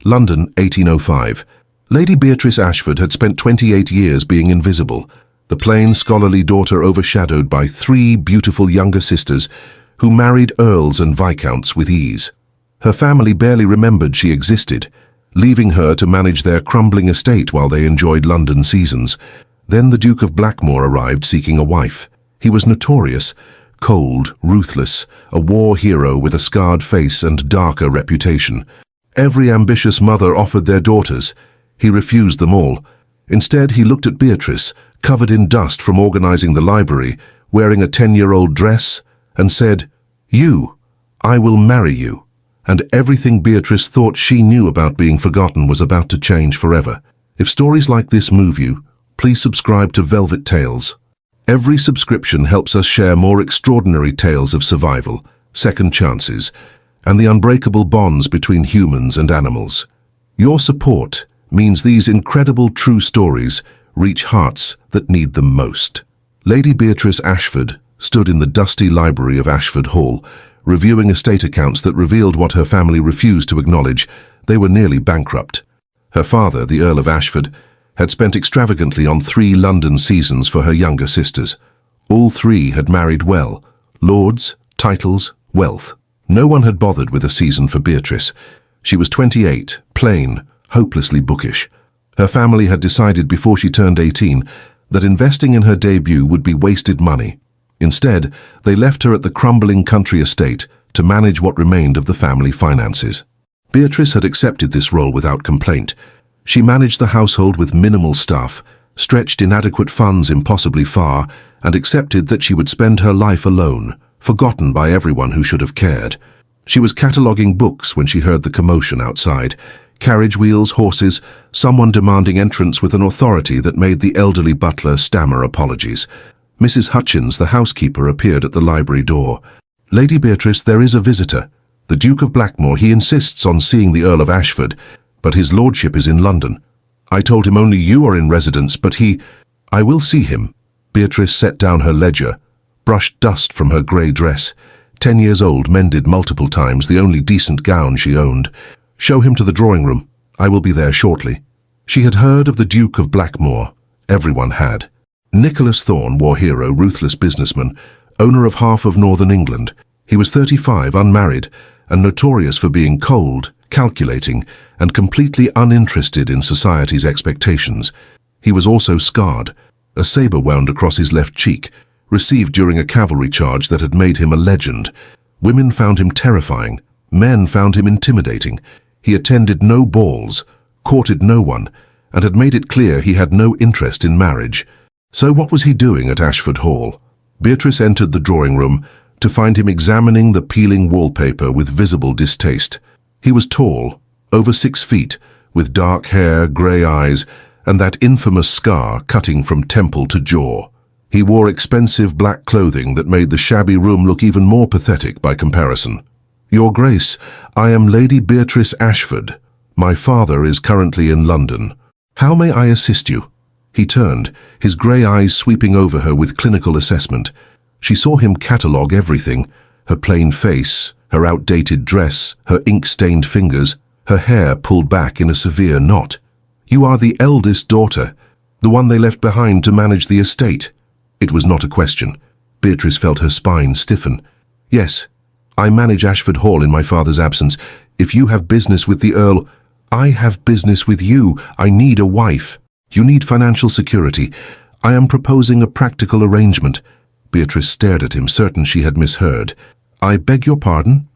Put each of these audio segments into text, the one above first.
London, 1805. Lady Beatrice Ashford had spent 28 years being invisible, the plain, scholarly daughter overshadowed by three beautiful younger sisters who married earls and viscounts with ease. Her family barely remembered she existed, leaving her to manage their crumbling estate while they enjoyed London seasons. Then the Duke of Blackridge arrived seeking a wife. He was notorious, cold, ruthless, a war hero with a scarred face and darker reputation. Every ambitious mother offered their daughters. He refused them all. Instead, he looked at Beatrice, covered in dust from organizing the library, wearing a 10-year-old dress, and said, "You, I will marry you." And everything Beatrice thought she knew about being forgotten was about to change forever. If stories like this move you, please subscribe to Velvet Tales. Every subscription helps us share more extraordinary tales of survival, second chances, and the unbreakable bonds between humans and animals. Your support means these incredible true stories reach hearts that need them most. Lady Beatrice Ashford stood in the dusty library of Ashford Hall, reviewing estate accounts that revealed what her family refused to acknowledge. They were nearly bankrupt. Her father, the Earl of Ashford, had spent extravagantly on 3 London seasons for her younger sisters. All 3 had married well, lords, titles, wealth. No one had bothered with a season for Beatrice. She was 28, plain, hopelessly bookish. Her family had decided before she turned 18 that investing in her debut would be wasted money. Instead, they left her at the crumbling country estate to manage what remained of the family finances. Beatrice had accepted this role without complaint. She managed the household with minimal staff, stretched inadequate funds impossibly far, and accepted that she would spend her life alone, forgotten by everyone who should have cared. She was cataloguing books when she heard the commotion outside. Carriage wheels, horses, someone demanding entrance with an authority that made the elderly butler stammer apologies. Mrs. Hutchins, the housekeeper, appeared at the library door. "Lady Beatrice, there is a visitor. The Duke of Blackridge. He insists on seeing the Earl of Ashford, but his lordship is in London. I told him only you are in residence, but I will see him." Beatrice set down her ledger, brushed dust from her grey dress. 10 years old, mended multiple times, the only decent gown she owned. "Show him to the drawing room. I will be there shortly." She had heard of the Duke of Blackridge. Everyone had. Nicholas Thorne, war hero, ruthless businessman, owner of half of northern England. He was 35, unmarried, and notorious for being cold, calculating, and completely uninterested in society's expectations. He was also scarred. A saber wound across his left cheek, received during a cavalry charge that had made him a legend. Women found him terrifying. Men found him intimidating. He attended no balls, courted no one, and had made it clear he had no interest in marriage. So what was he doing at Ashford Hall? Beatrice entered the drawing room to find him examining the peeling wallpaper with visible distaste. He was tall, over 6 feet, with dark hair, grey eyes, and that infamous scar cutting from temple to jaw. He wore expensive black clothing that made the shabby room look even more pathetic by comparison. "Your Grace, I am Lady Beatrice Ashford. My father is currently in London. How may I assist you?" He turned, his grey eyes sweeping over her with clinical assessment. She saw him catalogue everything: her plain face, her outdated dress, her ink-stained fingers, her hair pulled back in a severe knot. "You are the eldest daughter, the one they left behind to manage the estate." It was not a question. Beatrice felt her spine stiffen. "Yes, I manage Ashford Hall in my father's absence. If you have business with the Earl—" "I have business with you. I need a wife. You need financial security. I am proposing a practical arrangement." Beatrice stared at him, certain she had misheard. "I beg your pardon?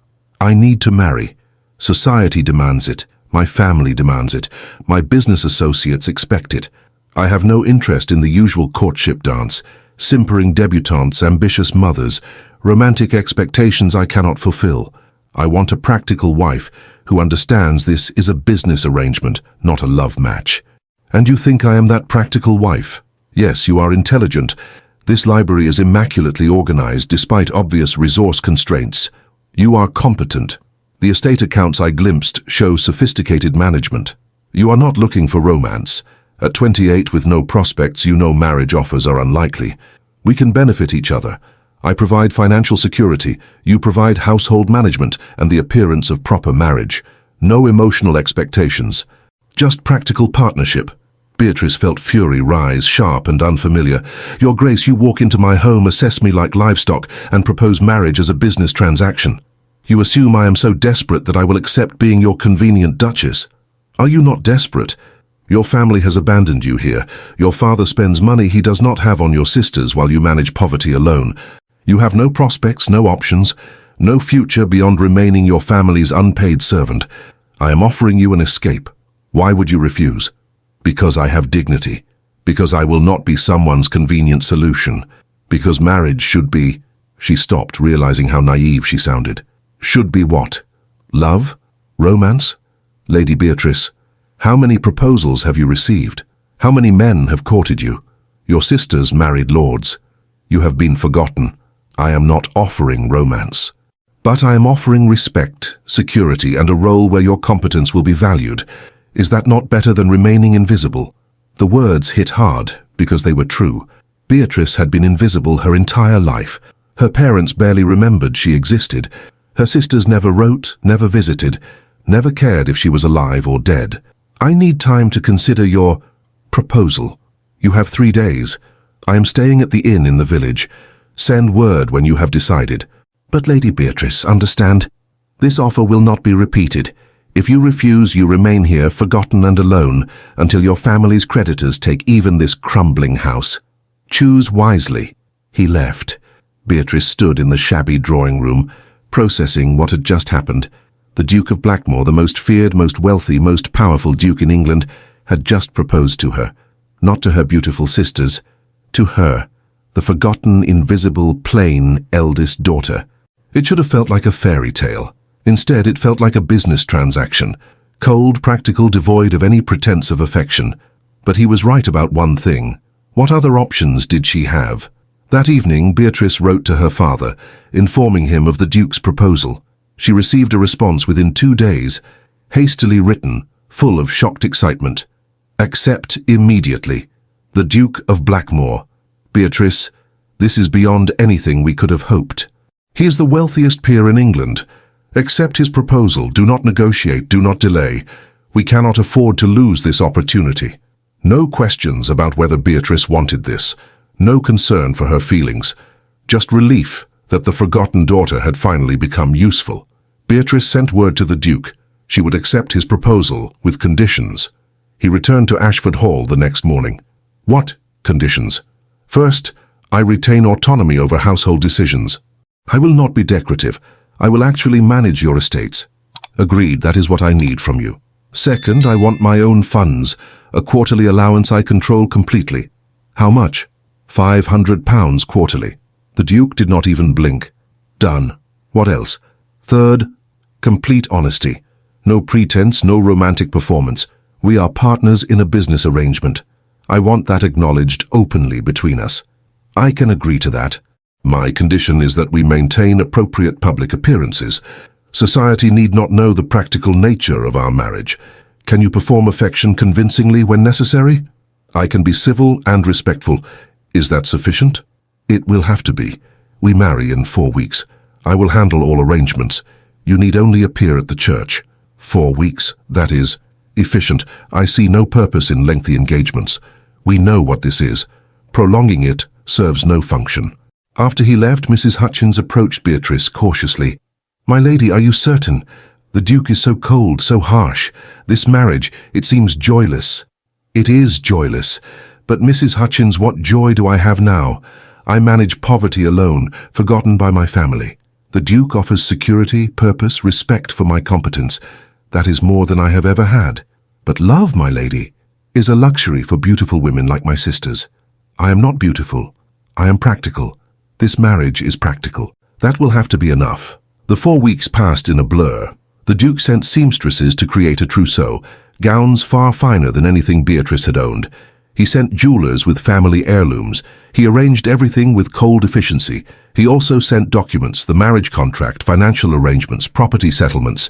I need to marry. Society demands it. My family demands it. My business associates expect it. I have no interest in the usual courtship dance, simpering debutantes, ambitious mothers, romantic expectations I cannot fulfill. I want a practical wife who understands this is a business arrangement, not a love match." "And you think I am that practical wife?" "Yes, you are intelligent. This library is immaculately organized despite obvious resource constraints. You are competent. The estate accounts I glimpsed show sophisticated management. You are not looking for romance. At 28 with no prospects, you know marriage offers are unlikely. We can benefit each other. I provide financial security, you provide household management and the appearance of proper marriage. No emotional expectations. Just practical partnership. Beatrice felt fury rise, sharp and unfamiliar. Your Grace, you walk into my home, assess me like livestock, and propose marriage as a business transaction. You assume I am so desperate that I will accept being your convenient duchess. Are you not desperate? Your family has abandoned you here. Your father spends money he does not have on your sisters while you manage poverty alone. You have no prospects, no options, no future beyond remaining your family's unpaid servant. I am offering you an escape. Why would you refuse? Because I have dignity. Because I will not be someone's convenient solution. Because marriage should be... She stopped, realizing how naive she sounded. Should be what? Love? Romance? Lady Beatrice, how many proposals have you received? How many men have courted you? Your sisters married lords. You have been forgotten. I am not offering romance. But I am offering respect, security, and a role where your competence will be valued. Is that not better than remaining invisible? The words hit hard because they were true. Beatrice had been invisible her entire life. Her parents barely remembered she existed. Her sisters never wrote, never visited, never cared if she was alive or dead. I need time to consider your proposal. You have 3 days. I am staying at the inn in the village. Send word when you have decided. But Lady Beatrice, understand, this offer will not be repeated. If you refuse, you remain here forgotten and alone until your family's creditors take even this crumbling house. Choose wisely. He left. Beatrice stood in the shabby drawing room, processing what had just happened. The Duke of Blackmore, the most feared, most wealthy, most powerful duke in England, had just proposed to her. Not to her beautiful sisters, to her, the forgotten, invisible, plain, eldest daughter. It should have felt like a fairy tale. Instead, it felt like a business transaction, cold, practical, devoid of any pretense of affection. But he was right about one thing. What other options did she have? That evening, Beatrice wrote to her father, informing him of the Duke's proposal. She received a response within 2 days, hastily written, full of shocked excitement. Accept immediately. The Duke of Blackmore. Beatrice, this is beyond anything we could have hoped. He is the wealthiest peer in England. Accept his proposal. Do not negotiate. Do not delay. We cannot afford to lose this opportunity. No questions about whether Beatrice wanted this. No concern for her feelings. Just relief that the forgotten daughter had finally become useful. Beatrice sent word to the Duke. She would accept his proposal with conditions. He returned to Ashford Hall the next morning. What conditions? First, I retain autonomy over household decisions. I will not be decorative. I will actually manage your estates. Agreed, that is what I need from you. Second, I want my own funds, a quarterly allowance I control completely. How much? £500 quarterly. The Duke did not even blink. Done. What else? Third, complete honesty. No pretense, no romantic performance. We are partners in a business arrangement. I want that acknowledged openly between us. I can agree to that. My condition is that we maintain appropriate public appearances. Society need not know the practical nature of our marriage. Can you perform affection convincingly when necessary? I can be civil and respectful. Is that sufficient? It will have to be. We marry in 4 weeks. I will handle all arrangements. You need only appear at the church. 4 weeks, that is, efficient. I see no purpose in lengthy engagements. We know what this is. Prolonging it serves no function. After he left, Mrs. Hutchins approached Beatrice cautiously. My lady, are you certain? The Duke is so cold, so harsh. This marriage, it seems joyless. It is joyless. But Mrs. Hutchins, what joy do I have now? I manage poverty alone, forgotten by my family. The Duke offers security, purpose, respect for my competence. That is more than I have ever had. But love, my lady, is a luxury for beautiful women like my sisters. I am not beautiful. I am practical. This marriage is practical. That will have to be enough. The 4 weeks passed in a blur. The Duke sent seamstresses to create a trousseau, gowns far finer than anything Beatrice had owned. He sent jewelers with family heirlooms. He arranged everything with cold efficiency. He also sent documents, the marriage contract, financial arrangements, property settlements.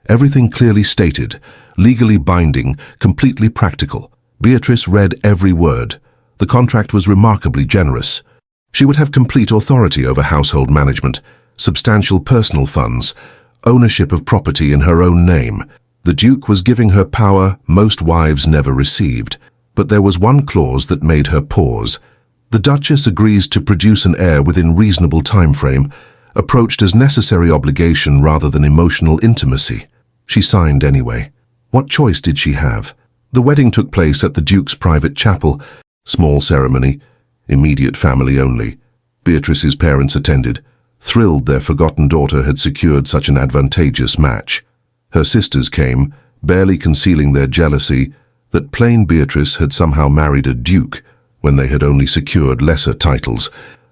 Everything clearly stated, legally binding, completely practical. Beatrice read every word. The contract was remarkably generous. She would have complete authority over household management, substantial personal funds, ownership of property in her own name. The Duke was giving her power most wives never received, but there was one clause that made her pause. The Duchess agrees to produce an heir within reasonable time frame, approached as necessary obligation rather than emotional intimacy. She signed anyway. What choice did she have? The wedding took place at the Duke's private chapel. Small ceremony, immediate family only. Beatrice's parents attended, thrilled their forgotten daughter had secured such an advantageous match. Her sisters came, barely concealing their jealousy that plain Beatrice had somehow married a duke when they had only secured lesser titles.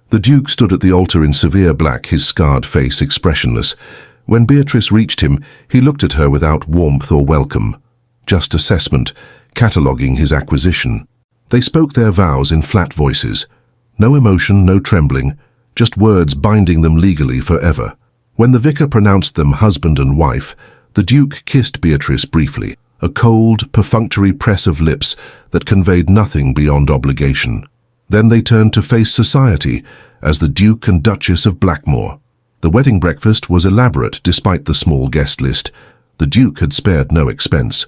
The Duke stood at the altar in severe black, his scarred face expressionless. When Beatrice reached him, he looked at her without warmth or welcome, just assessment, cataloguing his acquisition. They spoke their vows in flat voices. No emotion, no trembling, just words binding them legally forever. When the vicar pronounced them husband and wife, the Duke kissed Beatrice briefly, a cold, perfunctory press of lips that conveyed nothing beyond obligation. Then they turned to face society as the Duke and Duchess of Blackmore. The wedding breakfast was elaborate despite the small guest list. The Duke had spared no expense,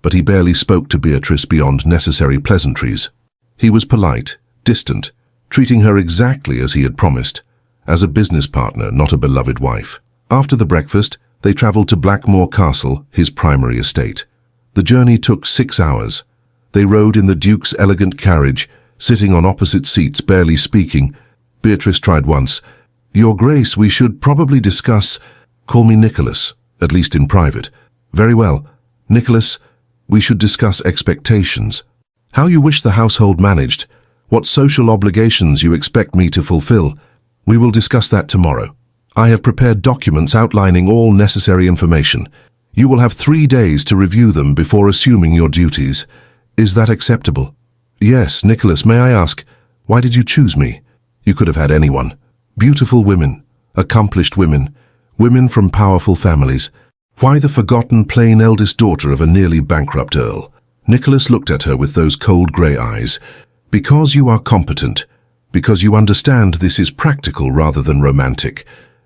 but he barely spoke to Beatrice beyond necessary pleasantries. He was polite, distant, treating her exactly as he had promised, as a business partner, not a beloved wife. After the breakfast, they travelled to Blackmore Castle, his primary estate. The journey took 6 hours. They rode in the Duke's elegant carriage, sitting on opposite seats, barely speaking. Beatrice tried once. "Your Grace, we should probably discuss—" "Call me Nicholas, at least in private." "Very well. Nicholas, we should discuss expectations. How you wish the household managed, what social obligations you expect me to fulfill. We will discuss that tomorrow. I have prepared documents outlining all necessary information. You will have 3 days to review them before assuming your duties. Is that acceptable?" "Yes, Nicholas, may I ask, why did you choose me? You could have had anyone. Beautiful women, accomplished women, women from powerful families. Why the forgotten plain eldest daughter of a nearly bankrupt earl?" Nicholas looked at her with those cold grey eyes. "Because you are competent, because you understand this is practical rather than romantic,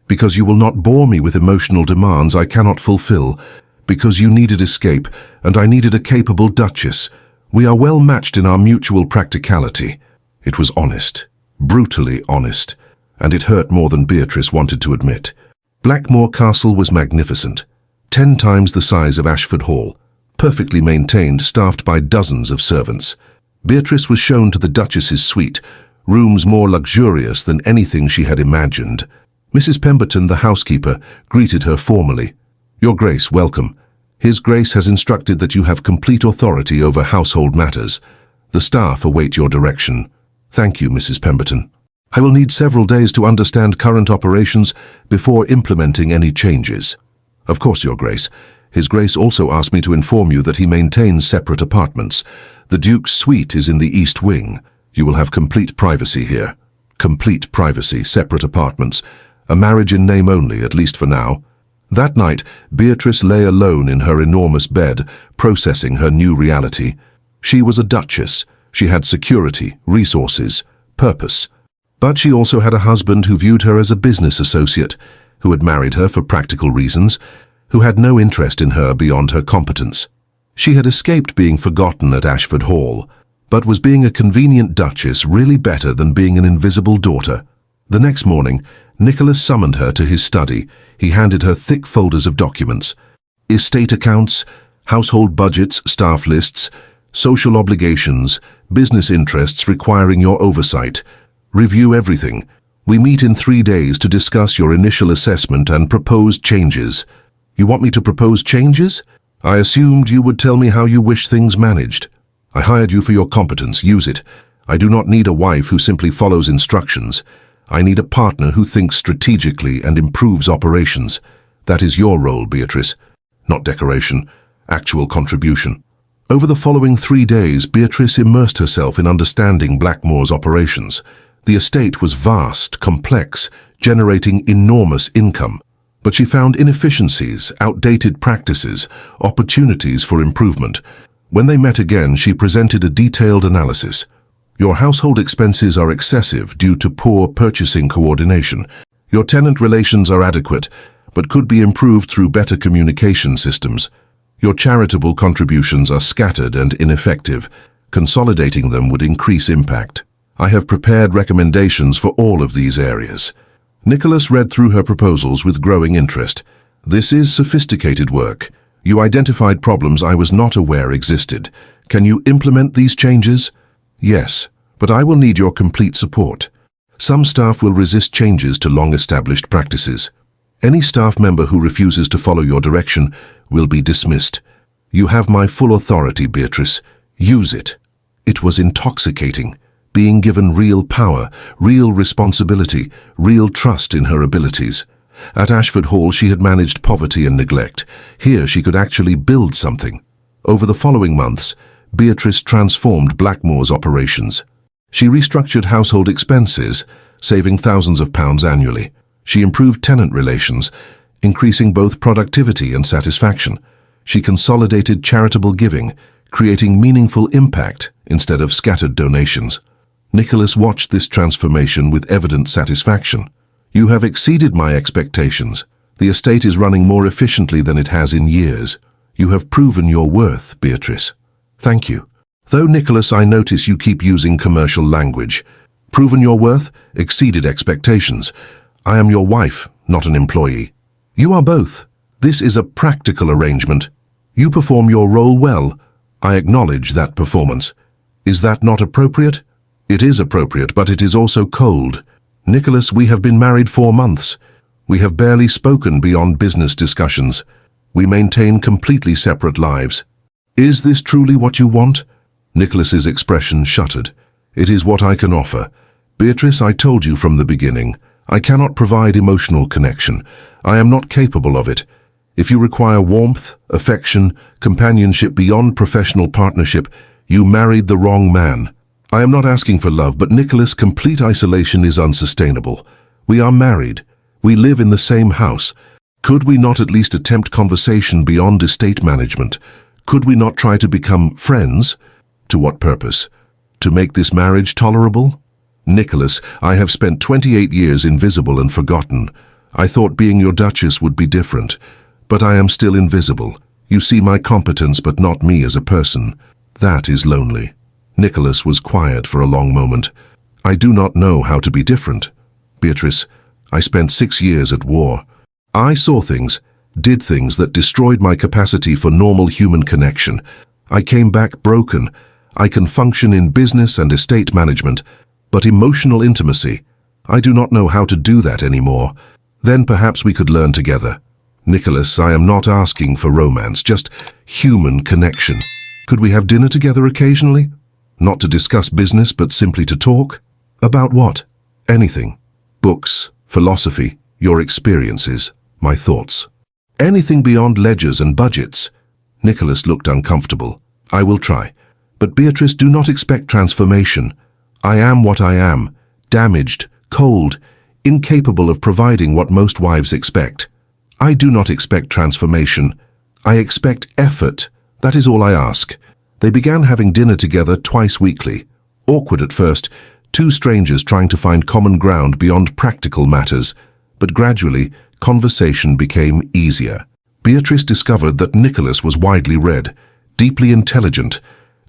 because you will not bore me with emotional demands I cannot fulfill, because you needed escape and I needed a capable duchess. We are well matched in our mutual practicality." It was honest, brutally honest, and it hurt more than Beatrice wanted to admit. Blackmore Castle was magnificent, 10 times the size of Ashford Hall, perfectly maintained, staffed by dozens of servants. Beatrice was shown to the Duchess's suite, rooms more luxurious than anything she had imagined. Mrs. Pemberton, the housekeeper, greeted her formally. "Your Grace, welcome. His Grace has instructed that you have complete authority over household matters. The staff await your direction." "Thank you, Mrs. Pemberton. I will need several days to understand current operations before implementing any changes." "Of course, Your Grace. His Grace also asked me to inform you that he maintains separate apartments. The Duke's suite is in the East Wing. You will have complete privacy here." Complete privacy, separate apartments. A marriage in name only, at least for now. That night, Beatrice lay alone in her enormous bed, processing her new reality. She was a duchess. She had security, resources, purpose. But she also had a husband who viewed her as a business associate, who had married her for practical reasons, who had no interest in her beyond her competence. She had escaped being forgotten at Ashford Hall, but was being a convenient duchess really better than being an invisible daughter? The next morning, Nicholas summoned her to his study. He handed her thick folders of documents. Estate accounts, household budgets, staff lists, social obligations, business interests requiring your oversight. Review everything. We meet in 3 days to discuss your initial assessment and proposed changes. You want me to propose changes? I assumed you would tell me how you wish things managed. I hired you for your competence. Use it. I do not need a wife who simply follows instructions. I need a partner who thinks strategically and improves operations. That is your role, Beatrice. Not decoration, actual contribution. Over the following 3 days, Beatrice immersed herself in understanding Blackmore's operations. The estate was vast, complex, generating enormous income. But she found inefficiencies, outdated practices, opportunities for improvement. When they met again, she presented a detailed analysis. Your household expenses are excessive due to poor purchasing coordination. Your tenant relations are adequate, but could be improved through better communication systems. Your charitable contributions are scattered and ineffective. Consolidating them would increase impact. I have prepared recommendations for all of these areas. Nicholas read through her proposals with growing interest. This is sophisticated work. You identified problems I was not aware existed. Can you implement these changes? Yes, but I will need your complete support. Some staff will resist changes to long-established practices. Any staff member who refuses to follow your direction will be dismissed. You have my full authority, Beatrice. Use it. It was intoxicating, being given real power, real responsibility, real trust in her abilities. At Ashford Hall, she had managed poverty and neglect. Here, she could actually build something. Over the following months, Beatrice transformed Blackmore's operations. She restructured household expenses, saving thousands of pounds annually. She improved tenant relations, increasing both productivity and satisfaction. She consolidated charitable giving, creating meaningful impact instead of scattered donations. Nicholas watched this transformation with evident satisfaction. You have exceeded my expectations. The estate is running more efficiently than it has in years. You have proven your worth, Beatrice. Thank you. Though, Nicholas, I notice you keep using commercial language. Proven your worth, exceeded expectations. I am your wife, not an employee. You are both. This is a practical arrangement. You perform your role well. I acknowledge that performance. Is that not appropriate? It is appropriate, but it is also cold. Nicholas, we have been married 4 months. We have barely spoken beyond business discussions. We maintain completely separate lives. Is this truly what you want? Nicholas's expression shuttered. It is what I can offer. Beatrice, I told you from the beginning, I cannot provide emotional connection. I am not capable of it. If you require warmth, affection, companionship beyond professional partnership, you married the wrong man. I am not asking for love, but Nicholas, complete isolation is unsustainable. We are married. We live in the same house. Could we not at least attempt conversation beyond estate management? Could we not try to become friends? To what purpose? To make this marriage tolerable? Nicholas, I have spent 28 years invisible and forgotten. I thought being your Duchess would be different. But I am still invisible. You see my competence, but not me as a person. That is lonely. Nicholas was quiet for a long moment. I do not know how to be different. Beatrice, I spent 6 years at war. I saw things, did things that destroyed my capacity for normal human connection. I came back broken. I can function in business and estate management, but emotional intimacy, I do not know how to do that anymore. Then perhaps we could learn together. Nicholas, I am not asking for romance, just human connection. Could we have dinner together occasionally? Not to discuss business, but simply to talk? About what? Anything. Books, philosophy, your experiences, my thoughts. Anything beyond ledgers and budgets. Nicholas looked uncomfortable. I will try. But Beatrice, do not expect transformation. I am what I am, damaged, cold, incapable of providing what most wives expect. I do not expect transformation. I expect effort. That is all I ask. They began having dinner together twice weekly. Awkward at first, 2 strangers trying to find common ground beyond practical matters, but gradually, conversation became easier. Beatrice discovered that Nicholas was widely read, deeply intelligent,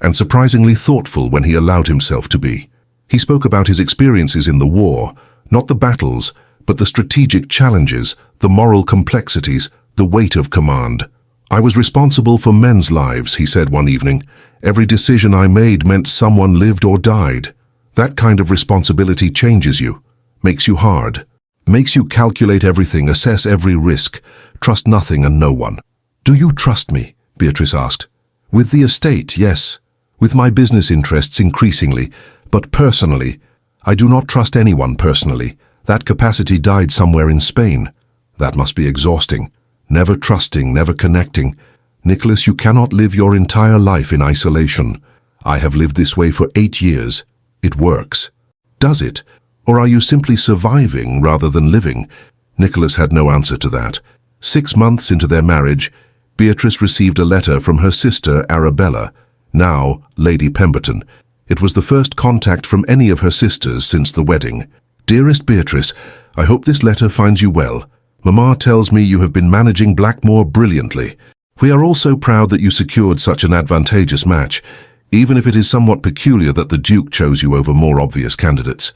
and surprisingly thoughtful when he allowed himself to be. He spoke about his experiences in the war, not the battles, but the strategic challenges, the moral complexities, the weight of command. I was responsible for men's lives, he said one evening. Every decision I made meant someone lived or died. That kind of responsibility changes you, makes you hard, makes you calculate everything, assess every risk, trust nothing and no one. Do you trust me? Beatrice asked. With the estate, yes. With my business interests increasingly, but personally, I do not trust anyone personally. That capacity died somewhere in Spain. That must be exhausting. Never trusting, never connecting. Nicholas, you cannot live your entire life in isolation. I have lived this way for 8 years. It works. Does it? Or are you simply surviving rather than living? Nicholas had no answer to that. 6 months into their marriage, Beatrice received a letter from her sister Arabella, now Lady Pemberton. It was the first contact from any of her sisters since the wedding. Dearest Beatrice, I hope this letter finds you well. Mamma tells me you have been managing Blackmore brilliantly. We are all so proud that you secured such an advantageous match, even if it is somewhat peculiar that the Duke chose you over more obvious candidates.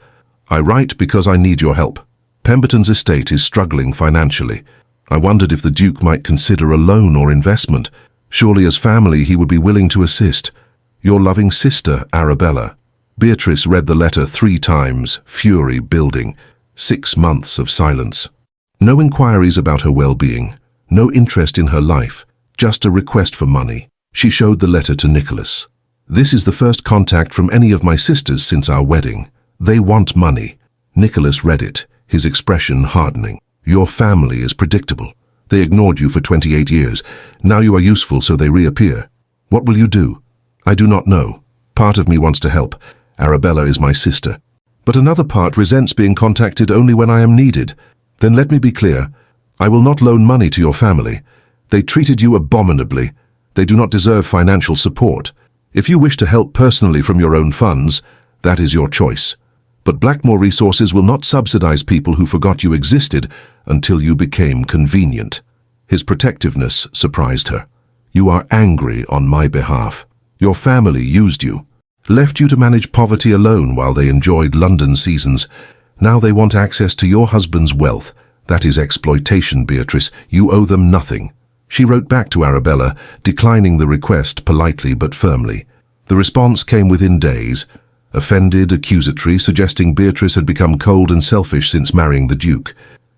I write because I need your help. Pemberton's estate is struggling financially. I wondered if the Duke might consider a loan or investment. Surely as family he would be willing to assist. Your loving sister, Arabella. Beatrice read the letter 3 times, fury building. 6 months of silence. No inquiries about her well-being, no interest in her life, just a request for money. She showed the letter to Nicholas. This is the first contact from any of my sisters since our wedding. They want money. Nicholas read it, his expression hardening. Your family is predictable. They ignored you for 28 years. Now you are useful, so they reappear. What will you do? I do not know. Part of me wants to help. Arabella is my sister. But another part resents being contacted only when I am needed. Then let me be clear. I will not loan money to your family. They treated you abominably. They do not deserve financial support. If you wish to help personally from your own funds, that is your choice. But Blackmore Resources will not subsidize people who forgot you existed until you became convenient. His protectiveness surprised her. You are angry on my behalf. Your family used you, left you to manage poverty alone while they enjoyed London seasons. Now they want access to your husband's wealth. That is exploitation, Beatrice. You owe them nothing. She wrote back to Arabella, declining the request politely but firmly. The response came within days, offended, accusatory, suggesting Beatrice had become cold and selfish since marrying the Duke.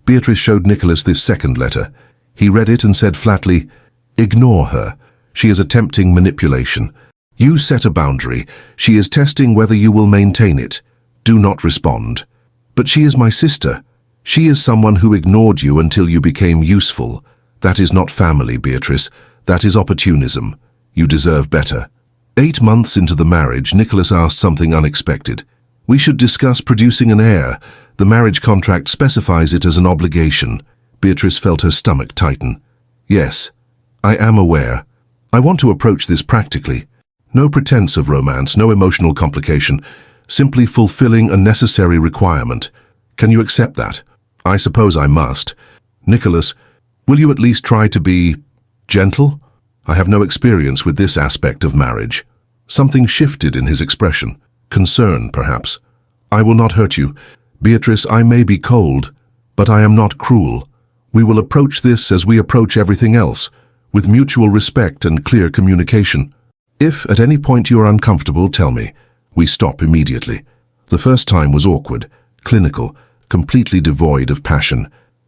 Beatrice showed Nicholas this second letter. He read it and said flatly, "Ignore her. She is attempting manipulation. You set a boundary. She is testing whether you will maintain it. Do not respond. But she is my sister. She is someone who ignored you until you became useful. That is not family, Beatrice. That is opportunism. You deserve better." 8 months into the marriage, Nicholas asked something unexpected. "We should discuss producing an heir. The marriage contract specifies it as an obligation." Beatrice felt her stomach tighten. "Yes, I am aware. I want to approach this practically. No pretense of romance, no emotional complication, simply fulfilling a necessary requirement. Can you accept that?" "I suppose I must." "Nicholas, will you at least try to be gentle? I have no experience with this aspect of marriage." Something shifted in his expression. Concern, perhaps. "I will not hurt you. Beatrice, I may be cold, but I am not cruel. We will approach this as we approach everything else, with mutual respect and clear communication. If at any point you are uncomfortable, tell me. We stop immediately." The first time was awkward, clinical, completely devoid of passion.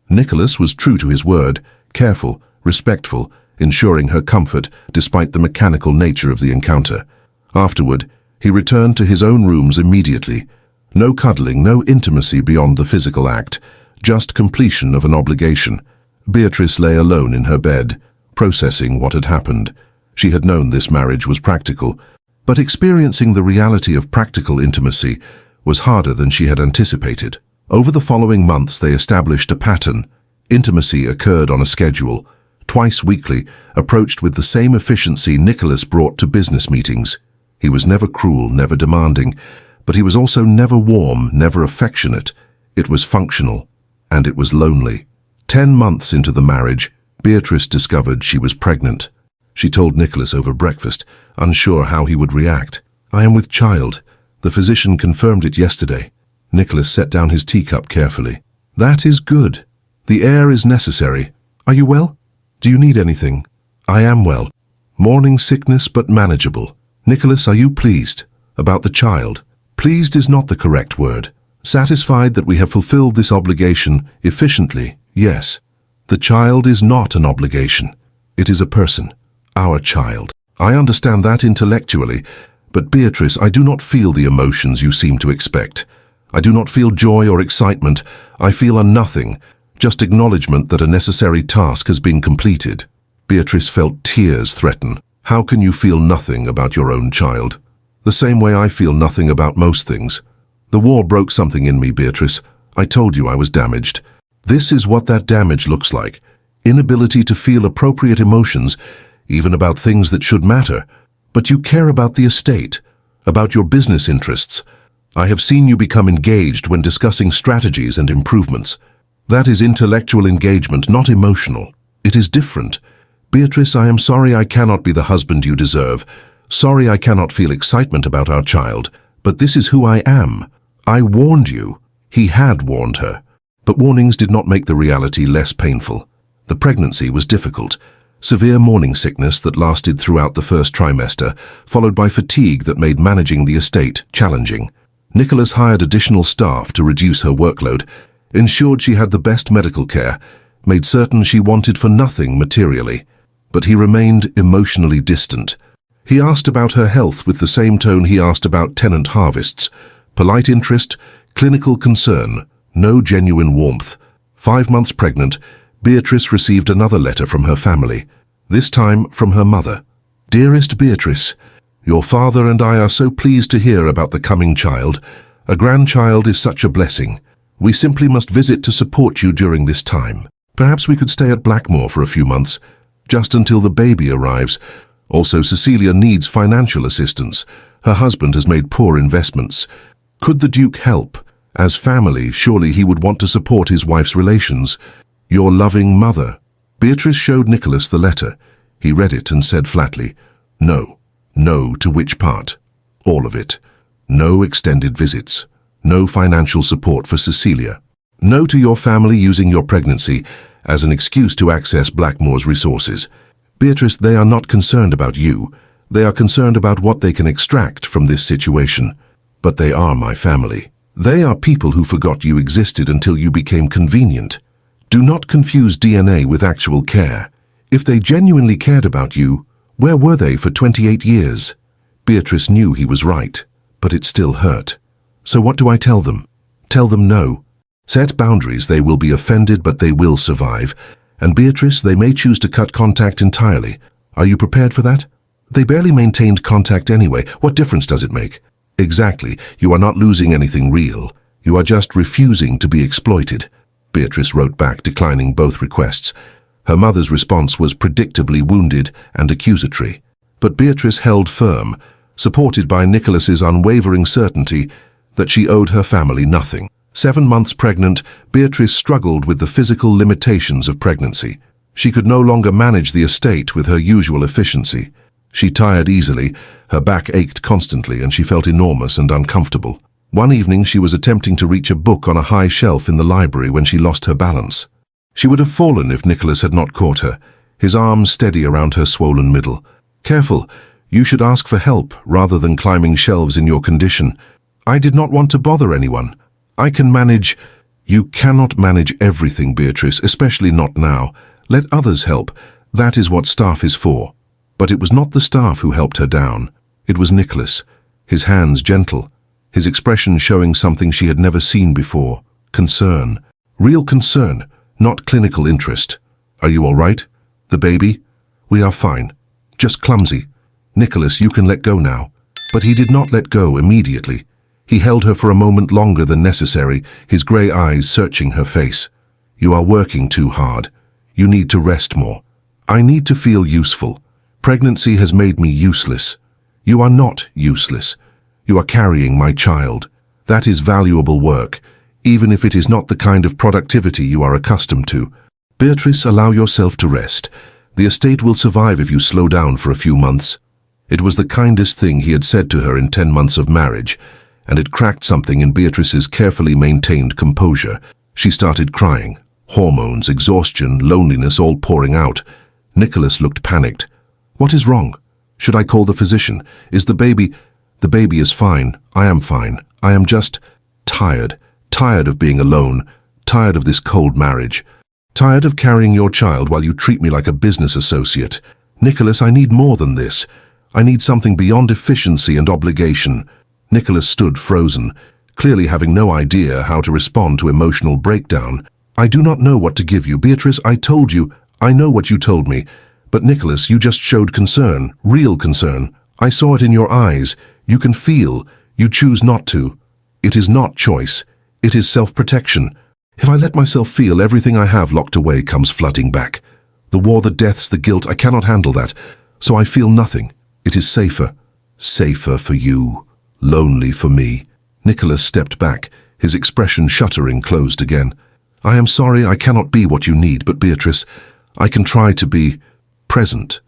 Nicholas was true to his word, careful, respectful, ensuring her comfort despite the mechanical nature of the encounter. Afterward, he returned to his own rooms immediately. No cuddling, no intimacy beyond the physical act, just completion of an obligation. Beatrice lay alone in her bed, processing what had happened. She had known this marriage was practical, but experiencing the reality of practical intimacy was harder than she had anticipated. Over the following months they established a pattern. Intimacy occurred on a schedule. Twice weekly, approached with the same efficiency Nicholas brought to business meetings. He was never cruel, never demanding, but he was also never warm, never affectionate. It was functional, and it was lonely. 10 months into the marriage, Beatrice discovered she was pregnant. She told Nicholas over breakfast, unsure how he would react. "I am with child. The physician confirmed it yesterday." Nicholas set down his teacup carefully. "That is good. The heir is necessary. Are you well? Do you need anything?" "I am well. Morning sickness, but manageable." "Nicholas, are you pleased about the child?" "Pleased is not the correct word. Satisfied that we have fulfilled this obligation efficiently, yes. The child is not an obligation. It is a person, our child. I understand that intellectually, but Beatrice, I do not feel the emotions you seem to expect. I do not feel joy or excitement. I feel a nothing, just acknowledgement that a necessary task has been completed." Beatrice felt tears threaten. "How can you feel nothing about your own child?" "The same way I feel nothing about most things. The war broke something in me, Beatrice. I told you I was damaged. This is what that damage looks like. Inability to feel appropriate emotions, even about things that should matter. But you care about the estate, about your business interests. I have seen you become engaged when discussing strategies and improvements. That is intellectual engagement, not emotional. It is different. Beatrice, I am sorry I cannot be the husband you deserve. Sorry I cannot feel excitement about our child. But this is who I am. I warned you. He had warned her. But warnings did not make the reality less painful. The pregnancy was difficult. Severe morning sickness that lasted throughout the first trimester, followed by fatigue that made managing the estate challenging. Nicholas hired additional staff to reduce her workload, ensured she had the best medical care, made certain she wanted for nothing materially. But he remained emotionally distant. He asked about her health with the same tone he asked about tenant harvests. Polite interest, clinical concern, no genuine warmth. 5 months pregnant, Beatrice received another letter from her family, this time from her mother. Dearest Beatrice, your father and I are so pleased to hear about the coming child. A grandchild is such a blessing. We simply must visit to support you during this time. Perhaps we could stay at Blackmore for a few months, just until the baby arrives. Also, Cecilia needs financial assistance. Her husband has made poor investments. Could the Duke help? As family, surely he would want to support his wife's relations. Your loving mother. Beatrice showed Nicholas the letter. He read it and said flatly, no. No to which part? All of it. No extended visits. No financial support for Cecilia. No to your family using your pregnancy as an excuse to access Blackmore's resources. Beatrice, they are not concerned about you. They are concerned about what they can extract from this situation. But they are my family. They are people who forgot you existed until you became convenient. Do not confuse DNA with actual care. If they genuinely cared about you, where were they for 28 years? Beatrice knew he was right, but it still hurt. So what do I tell them? Tell them no. Set boundaries, they will be offended, but they will survive. And Beatrice, they may choose to cut contact entirely. Are you prepared for that? They barely maintained contact anyway. What difference does it make? Exactly. You are not losing anything real. You are just refusing to be exploited. Beatrice wrote back, declining both requests. Her mother's response was predictably wounded and accusatory. But Beatrice held firm, supported by Nicholas's unwavering certainty that she owed her family nothing. 7 months pregnant, Beatrice struggled with the physical limitations of pregnancy. She could no longer manage the estate with her usual efficiency. She tired easily, her back ached constantly, and she felt enormous and uncomfortable. One evening she was attempting to reach a book on a high shelf in the library when she lost her balance. She would have fallen if Nicholas had not caught her, his arms steady around her swollen middle. Careful, you should ask for help rather than climbing shelves in your condition. I did not want to bother anyone. I can manage. You cannot manage everything, Beatrice, especially not now. Let others help. That is what staff is for. But it was not the staff who helped her down. It was Nicholas, his hands gentle, his expression showing something she had never seen before. Concern. Real concern, not clinical interest. Are you all right? The baby? We are fine. Just clumsy. Nicholas, you can let go now. But he did not let go immediately. He held her for a moment longer than necessary, his grey eyes searching her face. You are working too hard. You need to rest more. I need to feel useful. Pregnancy has made me useless. You are not useless. You are carrying my child. That is valuable work, even if it is not the kind of productivity you are accustomed to. Beatrice, allow yourself to rest. The estate will survive if you slow down for a few months. It was the kindest thing he had said to her in 10 months of marriage, and it cracked something in Beatrice's carefully maintained composure. She started crying. Hormones, exhaustion, loneliness all pouring out. Nicholas looked panicked. What is wrong? Should I call the physician? Is the baby... The baby is fine. I am fine. I am just tired. Tired of being alone. Tired of this cold marriage. Tired of carrying your child while you treat me like a business associate. Nicholas, I need more than this. I need something beyond efficiency and obligation. Nicholas stood frozen, clearly having no idea how to respond to emotional breakdown. I do not know what to give you. Beatrice, I told you. I know what you told me. But Nicholas, you just showed concern, real concern. I saw it in your eyes. You can feel. You choose not to. It is not choice. It is self-protection. If I let myself feel, everything I have locked away comes flooding back. The war, the deaths, the guilt, I cannot handle that. So I feel nothing. It is safer. Safer for you. Lonely for me. Nicholas stepped back, his expression shuttering closed again. I am sorry I cannot be what you need, but Beatrice, I can try to be. present.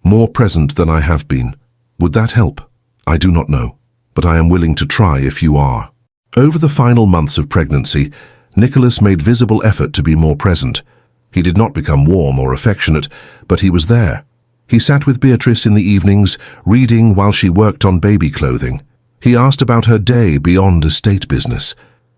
More present than I have been. Would that help? I do not know, but I am willing to try if you are. Over the final months of pregnancy, Nicholas made visible effort to be more present. He did not become warm or affectionate, but he was there. He sat with Beatrice in the evenings, reading while she worked on baby clothing. He asked about her day beyond estate business.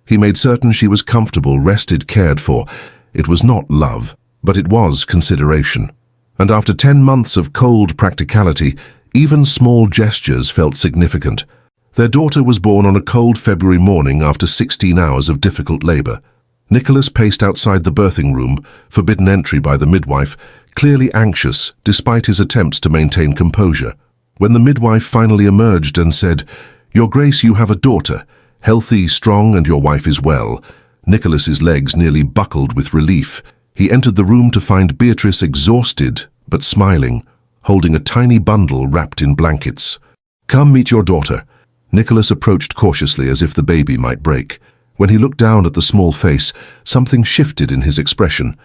He made certain she was comfortable, rested, cared for. It was not love, but it was consideration. And after 10 months of cold practicality, even small gestures felt significant. Their daughter was born on a cold February morning after 16 hours of difficult labor. Nicholas paced outside the birthing room, forbidden entry by the midwife, clearly anxious despite his attempts to maintain composure. When the midwife finally emerged and said, "Your Grace, you have a daughter, healthy, strong, and your wife is well," Nicholas's legs nearly buckled with relief. He entered the room to find Beatrice exhausted but smiling, holding a tiny bundle wrapped in blankets. "Come meet your daughter." Nicholas approached cautiously as if the baby might break. When he looked down at the small face, something shifted in his expression.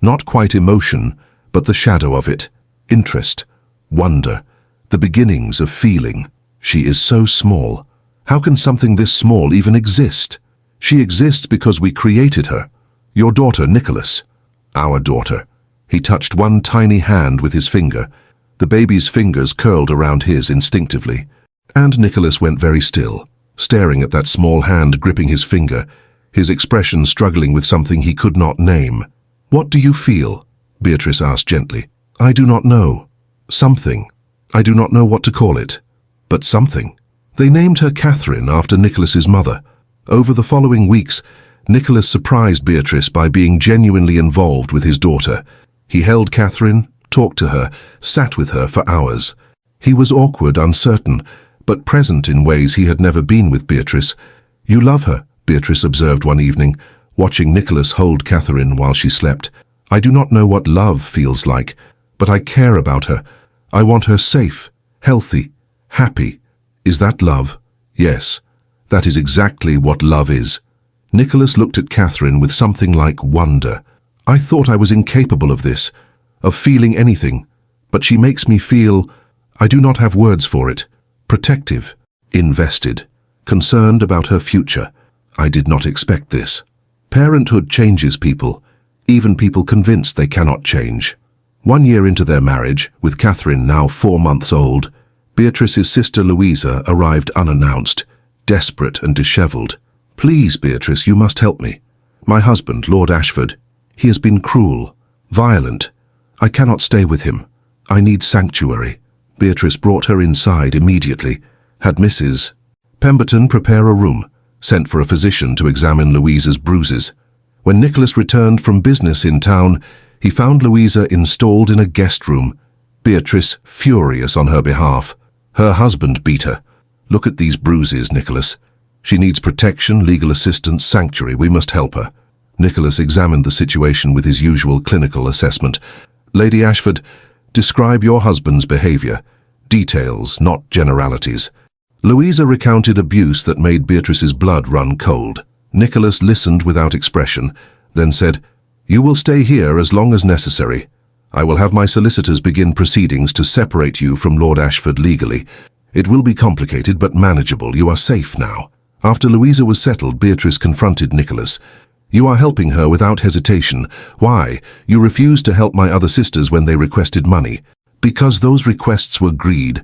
Not quite emotion, but the shadow of it. Interest, wonder, the beginnings of feeling. She is so small. How can something this small even exist? She exists because we created her. Your daughter, Nicholas. Our daughter. He touched one tiny hand with his finger. The baby's fingers curled around his instinctively. And Nicholas went very still, staring at that small hand gripping his finger, his expression struggling with something he could not name. "What do you feel?" Beatrice asked gently. "I do not know. Something. I do not know what to call it. But something." They named her Catherine after Nicholas's mother. Over the following weeks, Nicholas surprised Beatrice by being genuinely involved with his daughter. He held Catherine, talked to her, sat with her for hours. He was awkward, uncertain, but present in ways he had never been with Beatrice. "You love her," Beatrice observed one evening, watching Nicholas hold Catherine while she slept. "I do not know what love feels like, but I care about her. I want her safe, healthy, happy. Is that love?" "Yes, that is exactly what love is." Nicholas looked at Catherine with something like wonder. "I thought I was incapable of this, of feeling anything, but she makes me feel, I do not have words for it, protective, invested, concerned about her future. I did not expect this." Parenthood changes people, even people convinced they cannot change. 1 year into their marriage, with Catherine now 4 months old, Beatrice's sister Louisa arrived unannounced, desperate and disheveled. "Please, Beatrice, you must help me. My husband, Lord Ashford, he has been cruel, violent. I cannot stay with him. I need sanctuary." Beatrice brought her inside immediately, had Mrs. Pemberton prepare a room, sent for a physician to examine Louisa's bruises. When Nicholas returned from business in town, he found Louisa installed in a guest room, Beatrice furious on her behalf. Her husband beat her. "Look at these bruises, Nicholas. She needs protection, legal assistance, sanctuary. We must help her." Nicholas examined the situation with his usual clinical assessment. "Lady Ashford, describe your husband's behavior. Details, not generalities." Louisa recounted abuse that made Beatrice's blood run cold. Nicholas listened without expression, then said, "You will stay here as long as necessary. I will have my solicitors begin proceedings to separate you from Lord Ashford legally. It will be complicated but manageable. You are safe now." After Louisa was settled, Beatrice confronted Nicholas. "You are helping her without hesitation. Why? You refused to help my other sisters when they requested money." "Because those requests were greed.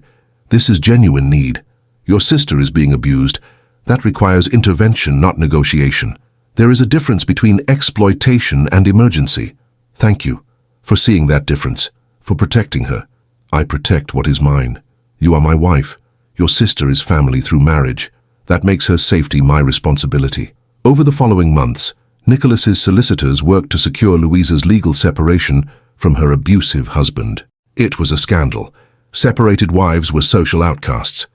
This is genuine need. Your sister is being abused. That requires intervention, not negotiation. There is a difference between exploitation and emergency. Thank you for seeing that difference, for protecting her. I protect what is mine. You are my wife. Your sister is family through marriage. That makes her safety my responsibility." Over the following months, Nicholas's solicitors worked to secure Louisa's legal separation from her abusive husband. It was a scandal. Separated wives were social outcasts.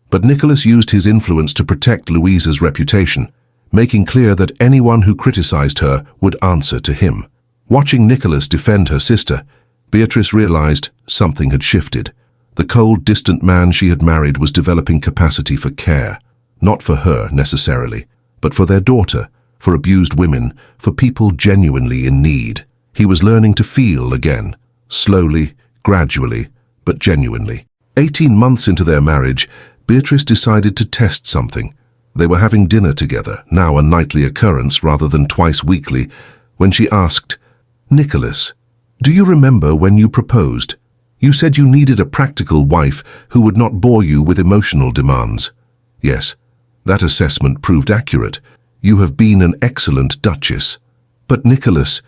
But Nicholas used his influence to protect Louisa's reputation, making clear that anyone who criticized her would answer to him. Watching Nicholas defend her sister, Beatrice realized something had shifted. The cold, distant man she had married was developing capacity for care, not for her necessarily, but for their daughter, for abused women, for people genuinely in need. He was learning to feel again, slowly, gradually, but genuinely. 18 months into their marriage, Beatrice decided to test something. They were having dinner together, now a nightly occurrence rather than twice weekly, when she asked, "Nicholas, do you remember when you proposed? You said you needed a practical wife who would not bore you with emotional demands." "Yes, that assessment proved accurate. You have been an excellent duchess. But Nicholas,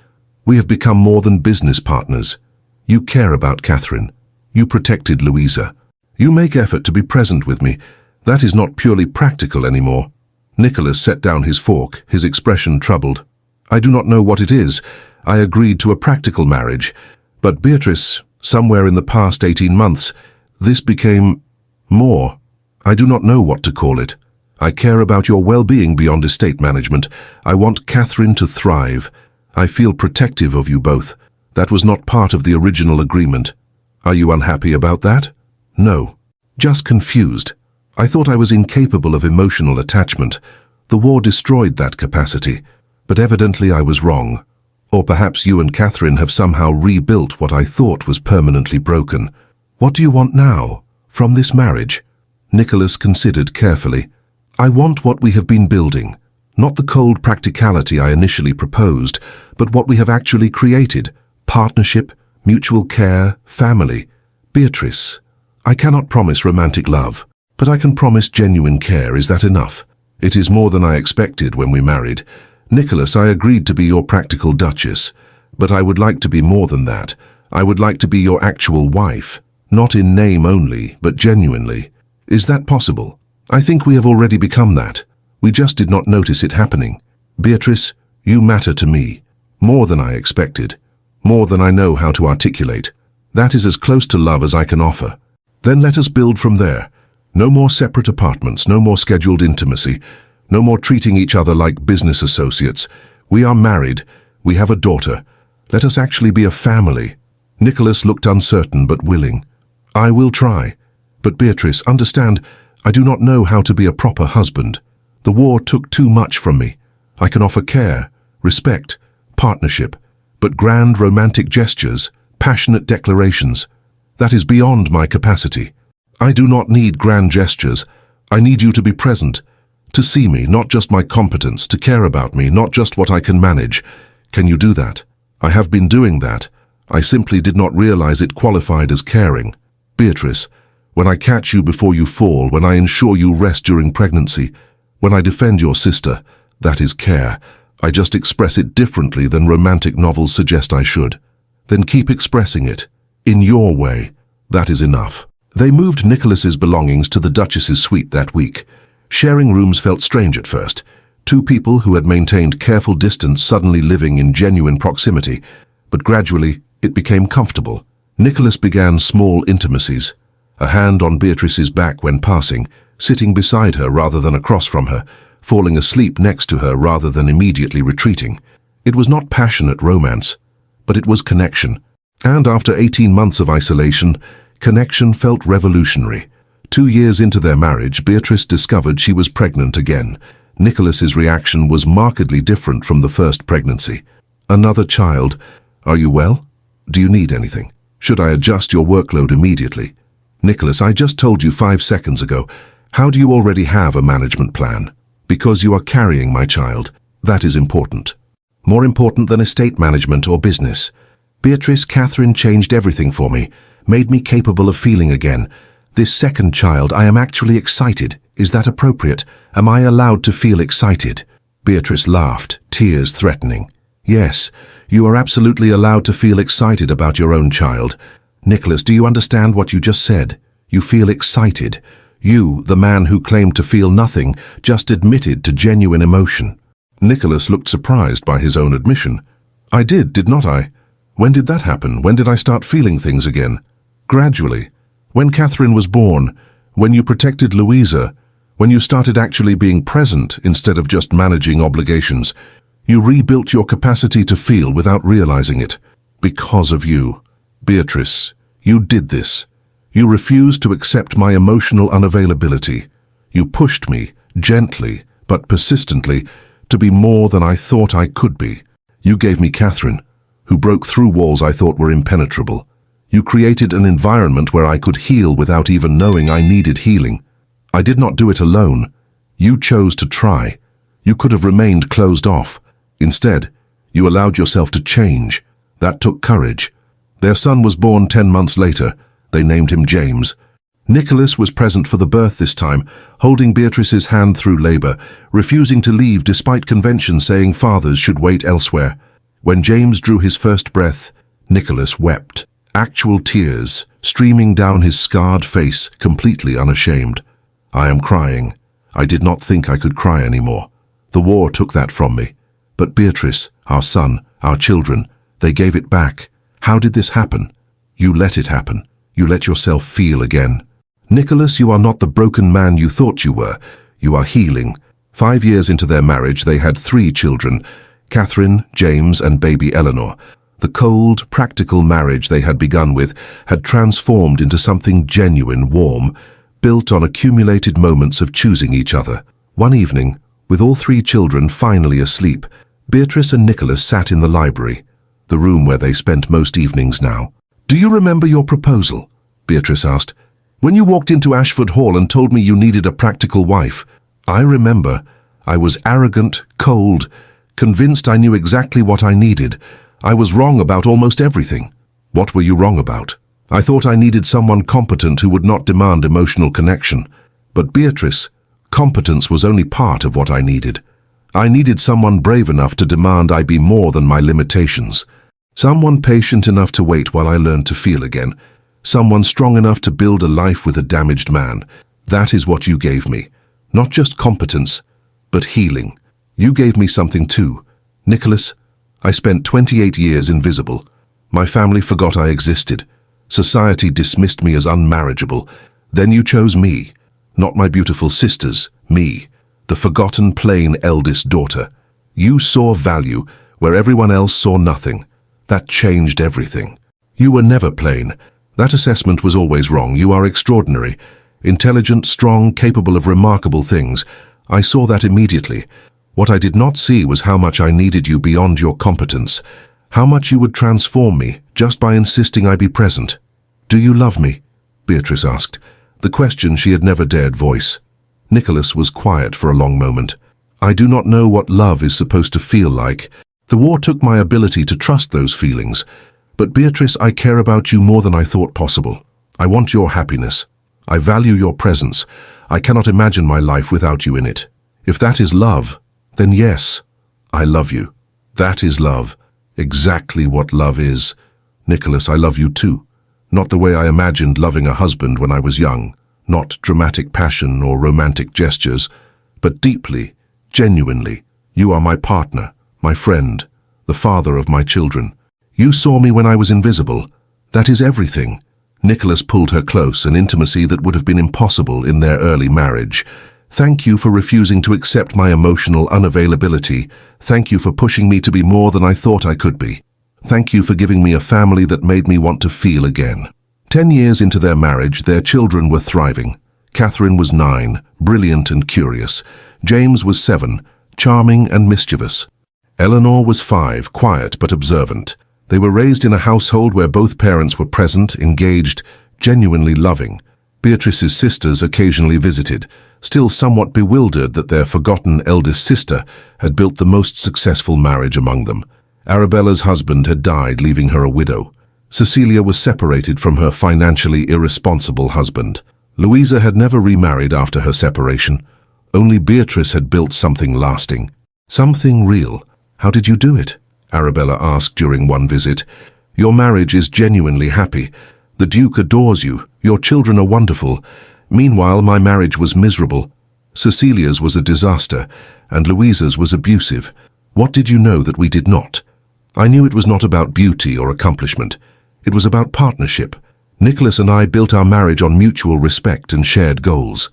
we have become more than business partners. You care about Catherine. You protected Louisa. You make effort to be present with me. That is not purely practical anymore." Nicholas set down his fork, his expression troubled. "I do not know what it is. I agreed to a practical marriage. But Beatrice, somewhere in the past 18 months, this became more. I do not know what to call it. I care about your well-being beyond estate management. I want Catherine to thrive. I feel protective of you both. That was not part of the original agreement. Are you unhappy about that?" "No. Just confused. I thought I was incapable of emotional attachment. The war destroyed that capacity. But evidently I was wrong. Or perhaps you and Catherine have somehow rebuilt what I thought was permanently broken. What do you want now, from this marriage?" Nicholas considered carefully. "I want what we have been building. Not the cold practicality I initially proposed, but what we have actually created. Partnership, mutual care, family. Beatrice, I cannot promise romantic love, but I can promise genuine care. Is that enough? It is more than I expected when we married. Nicholas, I agreed to be your practical duchess, but I would like to be more than that. I would like to be your actual wife, not in name only, but genuinely. Is that possible? I think we have already become that. We just did not notice it happening. Beatrice, you matter to me, more than I expected, more than I know how to articulate. That is as close to love as I can offer. Then let us build from there. No more separate apartments, no more scheduled intimacy, no more treating each other like business associates. We are married. We have a daughter. Let us actually be a family." Nicholas looked uncertain but willing. "I will try. But Beatrice, understand, I do not know how to be a proper husband. The war took too much from me. I can offer care, respect, partnership, but grand romantic gestures, passionate declarations, that is beyond my capacity. I do not need grand gestures. I need you to be present, to see me, not just my competence, to care about me, not just what I can manage. Can you do that?" "I have been doing that. I simply did not realize it qualified as caring. Beatrice, when I catch you before you fall, when I ensure you rest during pregnancy, when I defend your sister, that is care. I just express it differently than romantic novels suggest I should. Then keep expressing it, in your way. That is enough." They moved Nicholas's belongings to the Duchess's suite that week. Sharing rooms felt strange at first. Two people who had maintained careful distance suddenly living in genuine proximity. But gradually, it became comfortable. Nicholas began small intimacies. A hand on Beatrice's back when passing, sitting beside her rather than across from her, falling asleep next to her rather than immediately retreating. It was not passionate romance, but it was connection. And after 18 months of isolation, connection felt revolutionary. 2 years into their marriage, Beatrice discovered she was pregnant again. Nicholas's reaction was markedly different from the first pregnancy. "Another child. Are you well? Do you need anything? Should I adjust your workload immediately?" "Nicholas, I just told you 5 seconds ago. How do you already have a management plan?" "Because you are carrying my child. That is important. More important than estate management or business. Beatrice, Catherine changed everything for me, made me capable of feeling again. This second child, I am actually excited. Is that appropriate? Am I allowed to feel excited?" Beatrice laughed, tears threatening. "Yes, you are absolutely allowed to feel excited about your own child. Nicholas, do you understand what you just said? You feel excited. You, the man who claimed to feel nothing, just admitted to genuine emotion." Nicholas looked surprised by his own admission. "I did not I? When did that happen? When did I start feeling things again?" "Gradually. When Catherine was born, when you protected Louisa, when you started actually being present instead of just managing obligations, you rebuilt your capacity to feel without realizing it. Because of you. Beatrice, you did this. You refused to accept my emotional unavailability. You pushed me, gently but persistently, to be more than I thought I could be. You gave me Catherine, who broke through walls I thought were impenetrable. You created an environment where I could heal without even knowing I needed healing. I did not do it alone. You chose to try. You could have remained closed off. Instead, you allowed yourself to change. That took courage. Their son was born 10 months later. They named him James. Nicholas was present for the birth this time, holding Beatrice's hand through labor, refusing to leave despite convention saying fathers should wait elsewhere. When James drew his first breath, Nicholas wept. Actual tears streaming down his scarred face, completely unashamed. I am crying. I did not think I could cry anymore. The war took that from me. But Beatrice, our son, our children, they gave it back. How did this happen? You let it happen. You let yourself feel again. Nicholas, you are not the broken man you thought you were. You are healing. 5 years into their marriage, they had 3 children, Catherine, James, and baby Eleanor. The cold, practical marriage they had begun with had transformed into something genuine, warm, built on accumulated moments of choosing each other. One evening, with all 3 children finally asleep, Beatrice and Nicholas sat in the library, the room where they spent most evenings now. "Do you remember your proposal?" Beatrice asked. "When you walked into Ashford Hall and told me you needed a practical wife." "I remember. I was arrogant, cold, convinced I knew exactly what I needed. I was wrong about almost everything." "What were you wrong about?" "I thought I needed someone competent who would not demand emotional connection. But Beatrice, competence was only part of what I needed. I needed someone brave enough to demand I be more than my limitations. Someone patient enough to wait while I learned to feel again. Someone strong enough to build a life with a damaged man. That is what you gave me. Not just competence, but healing. You gave me something too. Nicholas, I spent 28 years invisible. My family forgot I existed. Society dismissed me as unmarriageable. Then you chose me, not my beautiful sisters, me, the forgotten plain eldest daughter. You saw value where everyone else saw nothing. That changed everything. You were never plain. That assessment was always wrong. You are extraordinary, intelligent, strong, capable of remarkable things. I saw that immediately. What I did not see was how much I needed you beyond your competence, how much you would transform me just by insisting I be present. "Do you love me?" Beatrice asked, the question she had never dared voice. Nicholas was quiet for a long moment. "I do not know what love is supposed to feel like. The war took my ability to trust those feelings. But Beatrice, I care about you more than I thought possible. I want your happiness. I value your presence. I cannot imagine my life without you in it. If that is love, then yes, I love you. That is love. Exactly what love is. Nicholas, I love you too. Not the way I imagined loving a husband when I was young. Not dramatic passion or romantic gestures, but deeply, genuinely. You are my partner, my friend, the father of my children. You saw me when I was invisible. That is everything." Nicholas pulled her close, an intimacy that would have been impossible in their early marriage. "Thank you for refusing to accept my emotional unavailability. Thank you for pushing me to be more than I thought I could be. Thank you for giving me a family that made me want to feel again." 10 years into their marriage, their children were thriving. Catherine was 9, brilliant and curious. James was 7, charming and mischievous. Eleanor was 5, quiet but observant. They were raised in a household where both parents were present, engaged, genuinely loving. Beatrice's sisters occasionally visited, still somewhat bewildered that their forgotten eldest sister had built the most successful marriage among them. Arabella's husband had died, leaving her a widow. Cecilia was separated from her financially irresponsible husband. Louisa had never remarried after her separation. Only Beatrice had built something lasting. Something real. "How did you do it?" Arabella asked during one visit. "Your marriage is genuinely happy. The Duke adores you. Your children are wonderful. Meanwhile, my marriage was miserable. Cecilia's was a disaster, and Louisa's was abusive. What did you know that we did not?" I knew it was not about beauty or accomplishment. It was about partnership. Nicholas and I built our marriage on mutual respect and shared goals.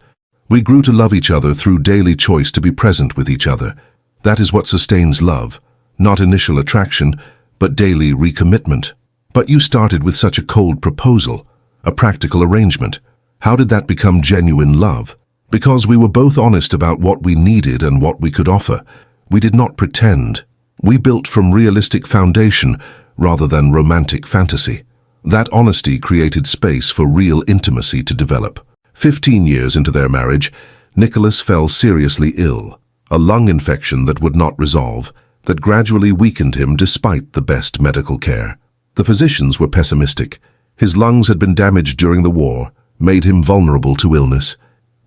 We grew to love each other through daily choice to be present with each other. That is what sustains love. Not initial attraction, but daily recommitment. "But you started with such a cold proposal, a practical arrangement. How did that become genuine love?" "Because we were both honest about what we needed and what we could offer. We did not pretend. We built from realistic foundation rather than romantic fantasy." That honesty created space for real intimacy to develop. 15 years into their marriage, Nicholas fell seriously ill, a lung infection that would not resolve, that gradually weakened him despite the best medical care. The physicians were pessimistic. His lungs had been damaged during the war, made him vulnerable to illness.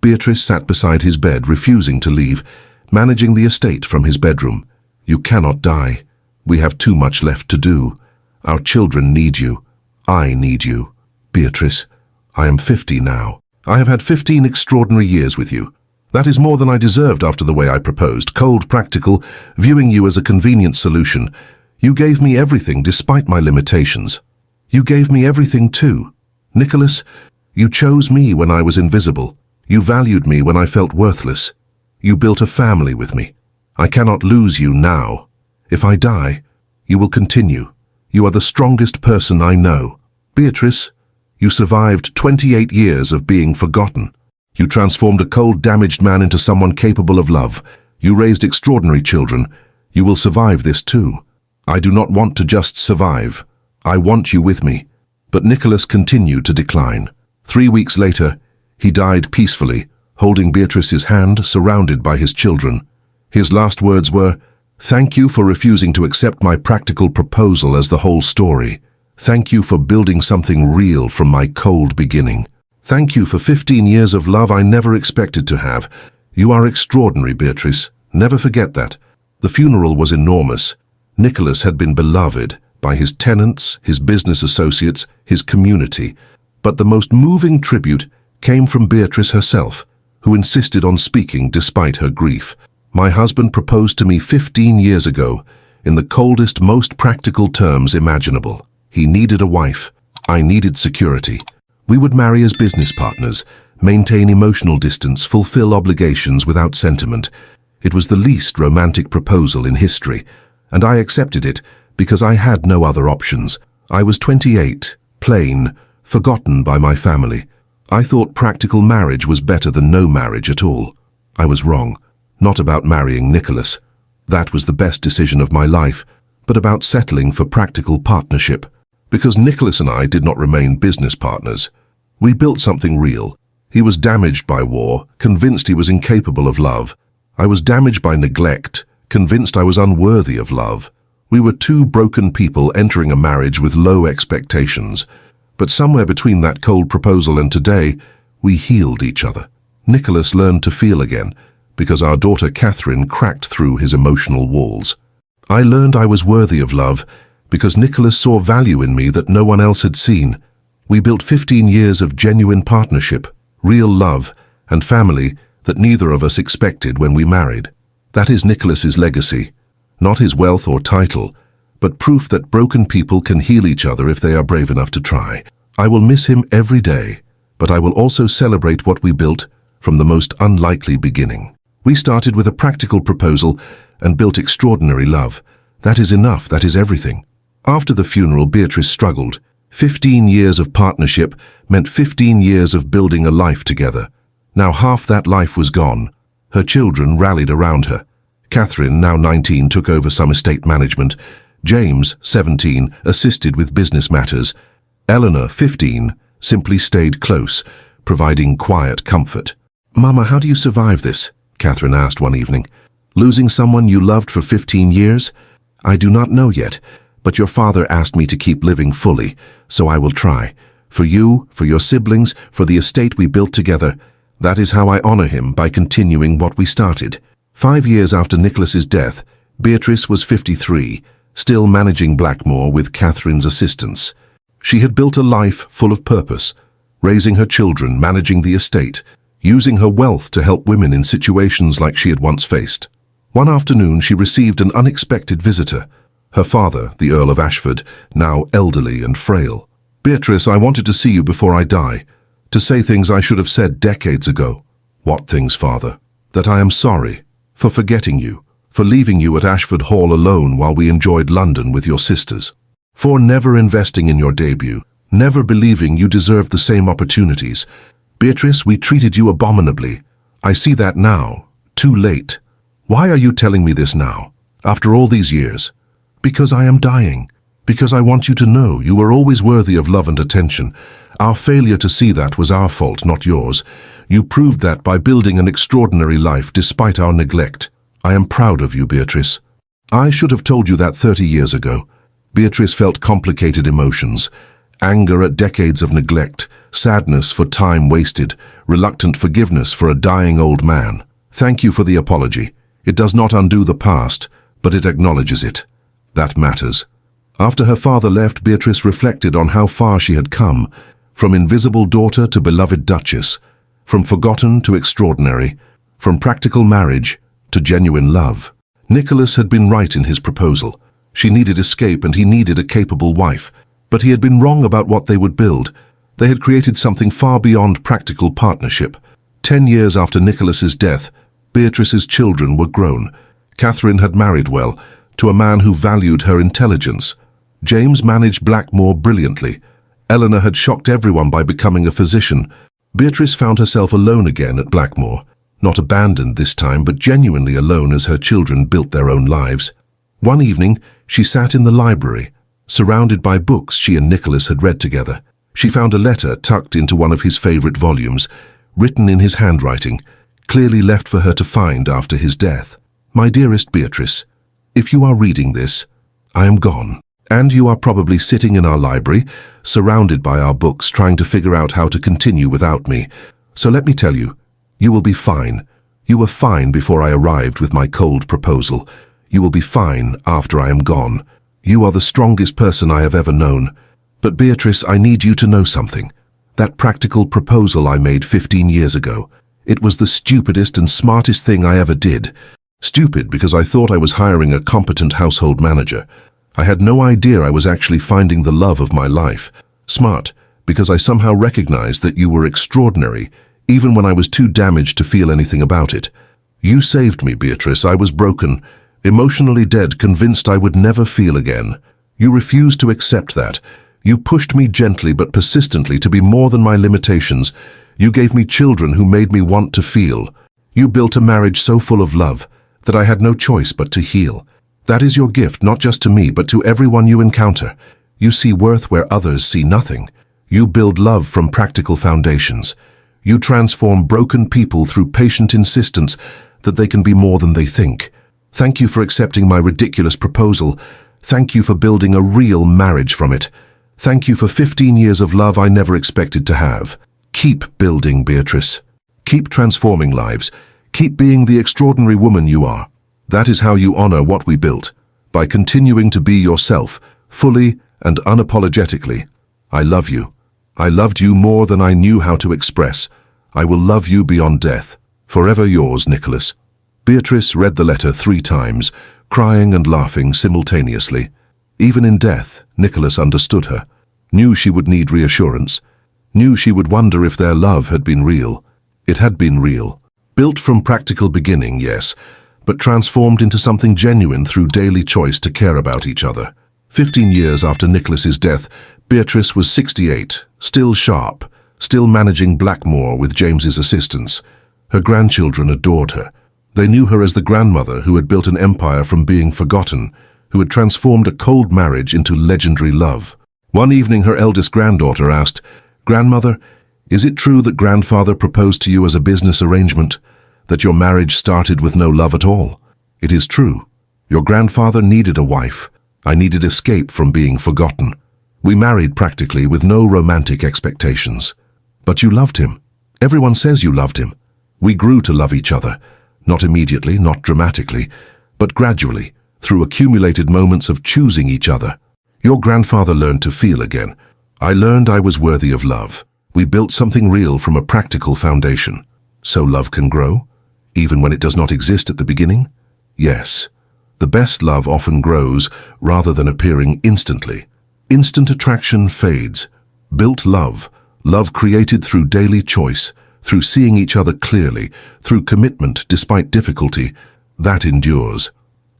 Beatrice sat beside his bed, refusing to leave, managing the estate from his bedroom. "You cannot die. We have too much left to do. Our children need you. I need you. Beatrice, I am 50 now. I have had 15 extraordinary years with you. That is more than I deserved after the way I proposed, cold, practical, viewing you as a convenient solution. You gave me everything despite my limitations. You gave me everything too. Nicholas, you chose me when I was invisible. You valued me when I felt worthless. You built a family with me. I cannot lose you now. If I die, you will continue. You are the strongest person I know. Beatrice, you survived 28 years of being forgotten. You transformed a cold, damaged man into someone capable of love. You raised extraordinary children. You will survive this too. I do not want to just survive. I want you with me." But Nicholas continued to decline. 3 weeks later, he died peacefully, holding Beatrice's hand, surrounded by his children. His last words were, "Thank you for refusing to accept my practical proposal as the whole story. Thank you for building something real from my cold beginning. Thank you for 15 years of love I never expected to have. You are extraordinary, Beatrice. Never forget that." The funeral was enormous. Nicholas had been beloved by his tenants, his business associates, his community. But the most moving tribute came from Beatrice herself, who insisted on speaking despite her grief. "My husband proposed to me 15 years ago, in the coldest, most practical terms imaginable. He needed a wife. I needed security. We would marry as business partners, maintain emotional distance, fulfill obligations without sentiment. It was the least romantic proposal in history, and I accepted it because I had no other options. I was 28, plain, forgotten by my family. I thought practical marriage was better than no marriage at all. I was wrong. Not about marrying Nicholas. That was the best decision of my life, but about settling for practical partnership. Because Nicholas and I did not remain business partners. We built something real. He was damaged by war, convinced he was incapable of love. I was damaged by neglect, convinced I was unworthy of love. We were two broken people entering a marriage with low expectations. But somewhere between that cold proposal and today, we healed each other. Nicholas learned to feel again, because our daughter Catherine cracked through his emotional walls. I learned I was worthy of love, because Nicholas saw value in me that no one else had seen. We built 15 years of genuine partnership, real love, and family that neither of us expected when we married. That is Nicholas's legacy, not his wealth or title, but proof that broken people can heal each other if they are brave enough to try. I will miss him every day, but I will also celebrate what we built from the most unlikely beginning. We started with a practical proposal and built extraordinary love. That is enough, that is everything. After the funeral, Beatrice struggled. 15 years of partnership meant 15 years of building a life together. Now half that life was gone. Her children rallied around her. Catherine, now 19, took over some estate management. James, 17, assisted with business matters. Eleanor, 15, simply stayed close, providing quiet comfort. "Mama, how do you survive this?" Catherine asked one evening. "Losing someone you loved for 15 years? I do not know yet, but your father asked me to keep living fully, so I will try. For you, for your siblings, for the estate we built together. That is how I honor him, by continuing what we started." 5 years after Nicholas's death, Beatrice was 53, still managing Blackmore with Catherine's assistance. She had built a life full of purpose, raising her children, managing the estate, using her wealth to help women in situations like she had once faced. One afternoon, she received an unexpected visitor. Her father, the Earl of Ashford, now elderly and frail. "Beatrice, I wanted to see you before I die, to say things I should have said decades ago." "What things, father?" "That I am sorry for forgetting you, for leaving you at Ashford Hall alone while we enjoyed London with your sisters, for never investing in your debut, never believing you deserved the same opportunities. Beatrice, we treated you abominably. I see that now, too late. Why are you telling me this now, after all these years?" "Because I am dying. Because I want you to know you were always worthy of love and attention. Our failure to see that was our fault, not yours. You proved that by building an extraordinary life despite our neglect. I am proud of you, Beatrice. I should have told you that 30 years ago. Beatrice felt complicated emotions. Anger at decades of neglect, sadness for time wasted, reluctant forgiveness for a dying old man. Thank you for the apology. It does not undo the past, but it acknowledges it. That matters. After her father left, Beatrice reflected on how far she had come, from invisible daughter to beloved duchess, from forgotten to extraordinary, from practical marriage to genuine love. Nicholas had been right in his proposal. She needed escape and he needed a capable wife, but he had been wrong about what they would build. They had created something far beyond practical partnership. 10 years after Nicholas's death, Beatrice's children were grown. Catherine had married well, to a man who valued her intelligence. James managed Blackmore brilliantly. Eleanor had shocked everyone by becoming a physician. Beatrice found herself alone again at Blackmore. Not abandoned this time, but genuinely alone as her children built their own lives. One evening, she sat in the library, surrounded by books she and Nicholas had read together. She found a letter tucked into one of his favorite volumes, written in his handwriting, clearly left for her to find after his death. My dearest Beatrice, if you are reading this, I am gone. And you are probably sitting in our library, surrounded by our books, trying to figure out how to continue without me. So let me tell you, you will be fine. You were fine before I arrived with my cold proposal. You will be fine after I am gone. You are the strongest person I have ever known. But Beatrice, I need you to know something. That practical proposal I made 15 years ago, it was the stupidest and smartest thing I ever did. Stupid because I thought I was hiring a competent household manager. I had no idea I was actually finding the love of my life. Smart because I somehow recognized that you were extraordinary, even when I was too damaged to feel anything about it. You saved me, Beatrice. I was broken, emotionally dead, convinced I would never feel again. You refused to accept that. You pushed me gently but persistently to be more than my limitations. You gave me children who made me want to feel. You built a marriage so full of love that I had no choice but to heal. That is your gift, not just to me, but to everyone you encounter. You see worth where others see nothing. You build love from practical foundations. You transform broken people through patient insistence that they can be more than they think. Thank you for accepting my ridiculous proposal. Thank you for building a real marriage from it. Thank you for 15 years of love I never expected to have. Keep building, Beatrice. Keep transforming lives. Keep being the extraordinary woman you are. That is how you honor what we built, by continuing to be yourself, fully and unapologetically. I love you. I loved you more than I knew how to express. I will love you beyond death. Forever yours, Nicholas. Beatrice read the letter 3 times, crying and laughing simultaneously. Even in death, Nicholas understood her, knew she would need reassurance, knew she would wonder if their love had been real. It had been real. Built from practical beginning, yes, but transformed into something genuine through daily choice to care about each other. 15 years after Nicholas's death, Beatrice was 68, still sharp, still managing Blackmore with James's assistance. Her grandchildren adored her. They knew her as the grandmother who had built an empire from being forgotten, who had transformed a cold marriage into legendary love. One evening her eldest granddaughter asked, "Grandmother, is it true that grandfather proposed to you as a business arrangement? That your marriage started with no love at all?" "It is true. Your grandfather needed a wife. I needed escape from being forgotten. We married practically with no romantic expectations. But you loved him. Everyone says you loved him. We grew to love each other. Not immediately, not dramatically, but gradually, through accumulated moments of choosing each other. Your grandfather learned to feel again. I learned I was worthy of love. We built something real from a practical foundation. So love can grow, even when it does not exist at the beginning? Yes. The best love often grows rather than appearing instantly. Instant attraction fades. Built love, love created through daily choice, through seeing each other clearly, through commitment despite difficulty, that endures.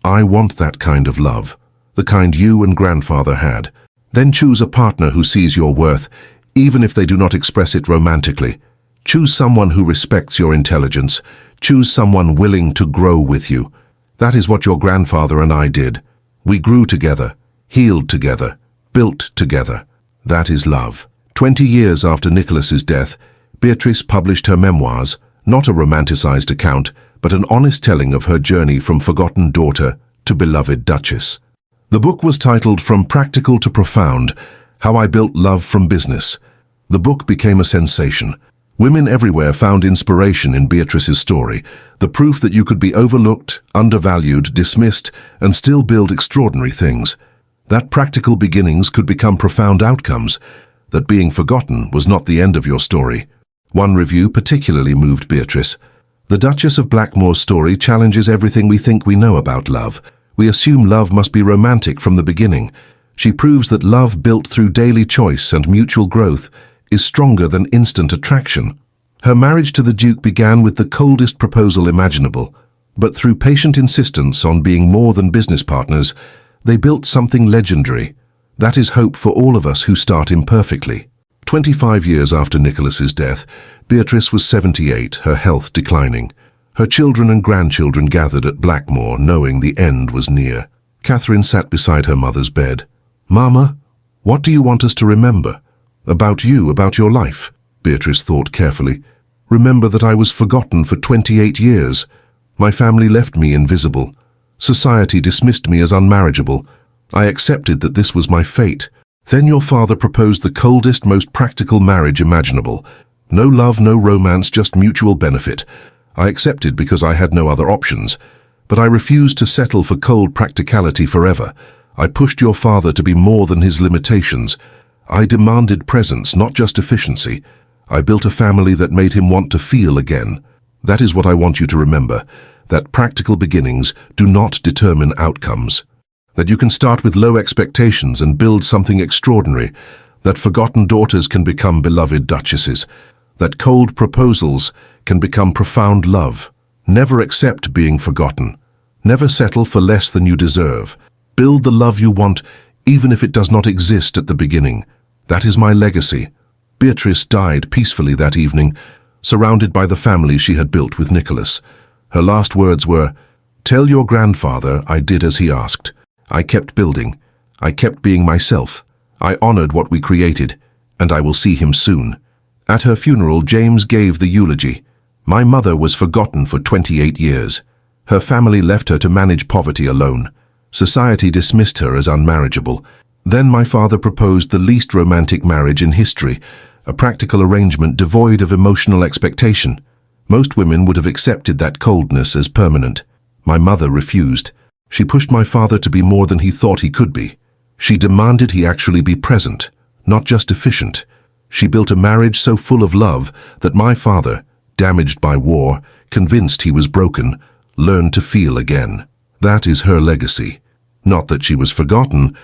I want that kind of love, the kind you and grandfather had. Then choose a partner who sees your worth, even if they do not express it romantically. Choose someone who respects your intelligence. Choose someone willing to grow with you. That is what your grandfather and I did. We grew together. healed together, built together. That is love. 20 years after Nicholas's death, Beatrice published her memoirs, not a romanticized account, but an honest telling of her journey from forgotten daughter to beloved duchess. The book was titled From Practical to Profound: How I Built Love from Business. The book became a sensation. Women everywhere found inspiration in Beatrice's story, the proof that you could be overlooked, undervalued, dismissed, and still build extraordinary things. That practical beginnings could become profound outcomes, that being forgotten was not the end of your story. One review particularly moved Beatrice. The Duchess of Blackmore's story challenges everything we think we know about love. We assume love must be romantic from the beginning. She proves that love built through daily choice and mutual growth is stronger than instant attraction. Her marriage to the Duke began with the coldest proposal imaginable, but through patient insistence on being more than business partners, they built something legendary. That is hope for all of us who start imperfectly. 25 years after Nicholas's death, Beatrice was 78, her health declining. Her children and grandchildren gathered at Blackmore, knowing the end was near. Catherine sat beside her mother's bed. "Mama, what do you want us to remember? About you, about your life?" Beatrice thought carefully. "Remember that I was forgotten for 28 years. My family left me invisible. Society dismissed me as unmarriageable. I accepted that this was my fate. Then your father proposed the coldest, most practical marriage imaginable. No love, no romance, just mutual benefit. I accepted because I had no other options. But I refused to settle for cold practicality forever. I pushed your father to be more than his limitations. I demanded presence, not just efficiency. I built a family that made him want to feel again. That is what I want you to remember, that practical beginnings do not determine outcomes. That you can start with low expectations and build something extraordinary. That forgotten daughters can become beloved duchesses. That cold proposals can become profound love. Never accept being forgotten. Never settle for less than you deserve. Build the love you want, even if it does not exist at the beginning. That is my legacy." Beatrice died peacefully that evening, surrounded by the family she had built with Nicholas. Her last words were, "Tell your grandfather I did as he asked. I kept building. I kept being myself. I honored what we created, and I will see him soon." At her funeral, James gave the eulogy. "My mother was forgotten for 28 years. Her family left her to manage poverty alone. Society dismissed her as unmarriageable. Then my father proposed the least romantic marriage in history, a practical arrangement devoid of emotional expectation. Most women would have accepted that coldness as permanent. My mother refused. She pushed my father to be more than he thought he could be. She demanded he actually be present, not just efficient. She built a marriage so full of love that my father, damaged by war, convinced he was broken, learned to feel again. That is her legacy. Not that she was forgotten,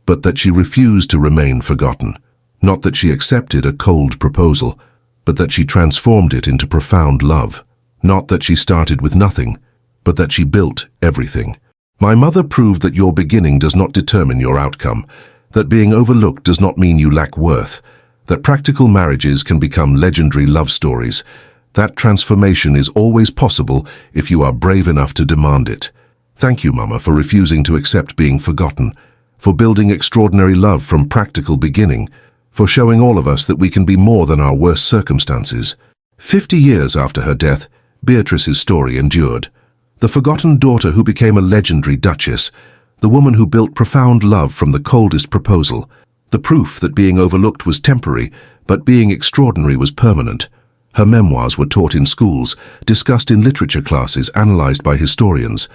but that she refused to remain forgotten. Not that she accepted a cold proposal, but that she transformed it into profound love. Not that she started with nothing, but that she built everything. My mother proved that your beginning does not determine your outcome, that being overlooked does not mean you lack worth, that practical marriages can become legendary love stories. That transformation is always possible if you are brave enough to demand it. Thank you, Mama, for refusing to accept being forgotten, for building extraordinary love from practical beginning, for showing all of us that we can be more than our worst circumstances. 50 years after her death, Beatrice's story endured. The forgotten daughter who became a legendary duchess, the woman who built profound love from the coldest proposal, the proof that being overlooked was temporary, but being extraordinary was permanent. Her memoirs were taught in schools, discussed in literature classes, analyzed by historians.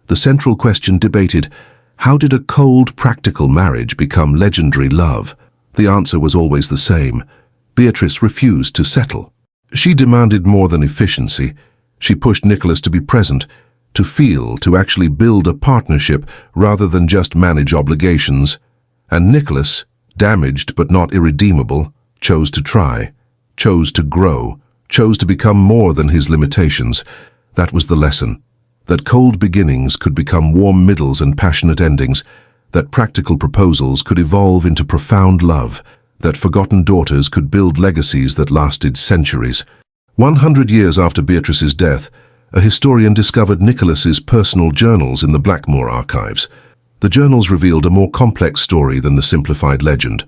The central question debated, how did a cold, practical marriage become legendary love? The answer was always the same. Beatrice refused to settle. She demanded more than efficiency. She pushed Nicholas to be present, to feel, to actually build a partnership rather than just manage obligations. And Nicholas, damaged but not irredeemable, chose to try, chose to grow, chose to become more than his limitations. That was the lesson. That cold beginnings could become warm middles and passionate endings, that practical proposals could evolve into profound love, that forgotten daughters could build legacies that lasted centuries. 100 years after Beatrice's death, a historian discovered Nicholas's personal journals in the Blackmore archives. The journals revealed a more complex story than the simplified legend.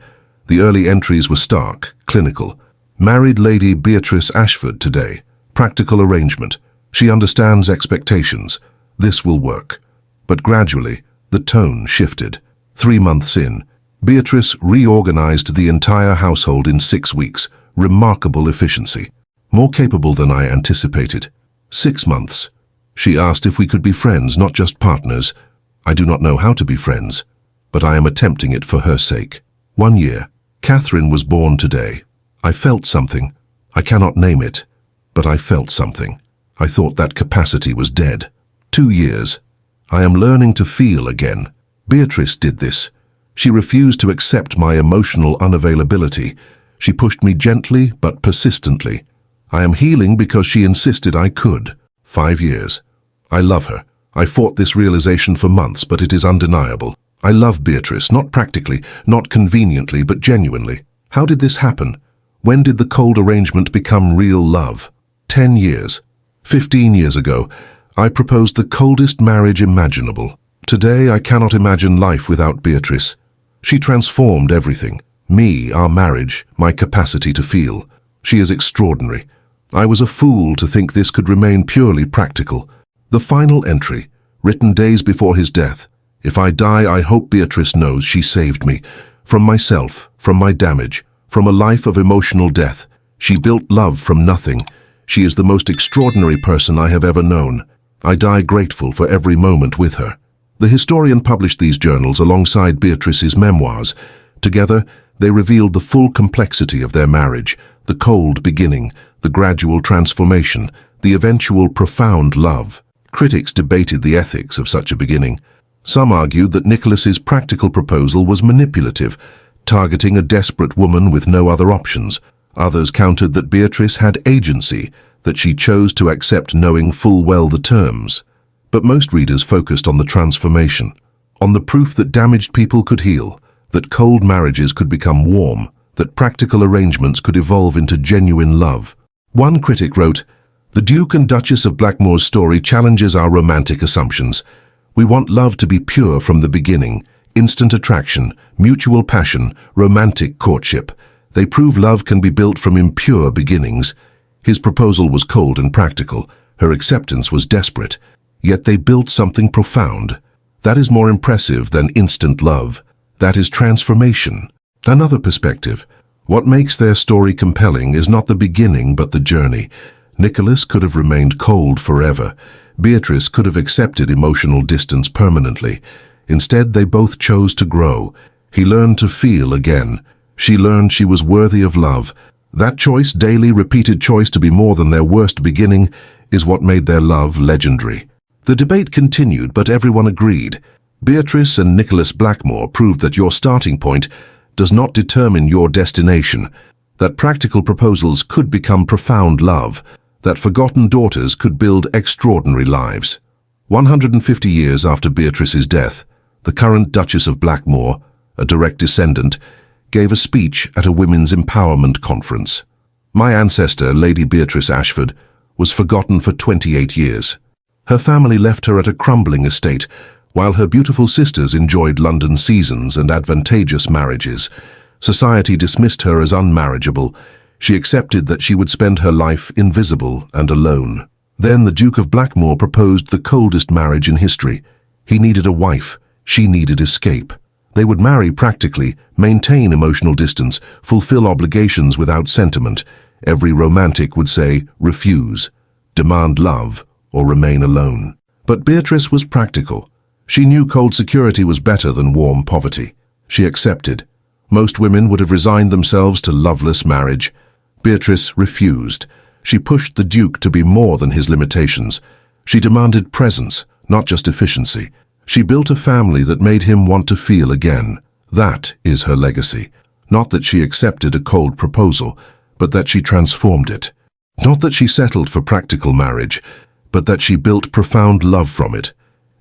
The early entries were stark, clinical. Married Lady Beatrice Ashford today. Practical arrangement. She understands expectations. This will work. But gradually, the tone shifted. 3 months in, Beatrice reorganized the entire household in 6 weeks. Remarkable efficiency. More capable than I anticipated. 6 months. She asked if we could be friends, not just partners. I do not know how to be friends, but I am attempting it for her sake. 1 year. Catherine was born today. I felt something. I cannot name it, but I felt something. I thought that capacity was dead. 2 years. I am learning to feel again. Beatrice did this. She refused to accept my emotional unavailability. She pushed me gently but persistently. I am healing because she insisted I could. 5 years. I love her. I fought this realization for months, but it is undeniable. I love Beatrice, not practically, not conveniently, but genuinely. How did this happen? When did the cold arrangement become real love? 10 years. 15 years ago, I proposed the coldest marriage imaginable. Today, I cannot imagine life without Beatrice. She transformed everything. Me, our marriage, my capacity to feel. She is extraordinary. I was a fool to think this could remain purely practical. The final entry, written days before his death. If I die, I hope Beatrice knows she saved me. From myself, from my damage, from a life of emotional death. She built love from nothing. She is the most extraordinary person I have ever known. I die grateful for every moment with her. The historian published these journals alongside Beatrice's memoirs. Together, they revealed the full complexity of their marriage, the cold beginning, the gradual transformation, the eventual profound love. Critics debated the ethics of such a beginning. Some argued that Nicholas's practical proposal was manipulative, targeting a desperate woman with no other options. Others countered that Beatrice had agency, that she chose to accept knowing full well the terms. But most readers focused on the transformation, on the proof that damaged people could heal, that cold marriages could become warm, that practical arrangements could evolve into genuine love. One critic wrote, "The Duke and Duchess of Blackmore's story challenges our romantic assumptions. We want love to be pure from the beginning, instant attraction, mutual passion, romantic courtship. They prove love can be built from impure beginnings." His proposal was cold and practical. Her acceptance was desperate. Yet they built something profound. That is more impressive than instant love. That is transformation. Another perspective. What makes their story compelling is not the beginning but the journey. Nicholas could have remained cold forever. Beatrice could have accepted emotional distance permanently. Instead, they both chose to grow. He learned to feel again. She learned she was worthy of love. That choice, daily repeated choice to be more than their worst beginning, is what made their love legendary. The debate continued, but everyone agreed. Beatrice and Nicholas Blackmore proved that your starting point does not determine your destination, that practical proposals could become profound love, that forgotten daughters could build extraordinary lives. 150 years after Beatrice's death, the current Duchess of Blackmore, a direct descendant, gave a speech at a women's empowerment conference. "My ancestor, Lady Beatrice Ashford, was forgotten for 28 years. Her family left her at a crumbling estate, while her beautiful sisters enjoyed London seasons and advantageous marriages. Society dismissed her as unmarriageable. She accepted that she would spend her life invisible and alone. Then the Duke of Blackmore proposed the coldest marriage in history. He needed a wife. She needed escape. They would marry practically, maintain emotional distance, fulfill obligations without sentiment. Every romantic would say, refuse, demand love, or remain alone. But Beatrice was practical. She knew cold security was better than warm poverty. She accepted. Most women would have resigned themselves to loveless marriage. Beatrice refused. She pushed the Duke to be more than his limitations. She demanded presence, not just efficiency. She built a family that made him want to feel again. That is her legacy. Not that she accepted a cold proposal, but that she transformed it. Not that she settled for practical marriage, but that she built profound love from it.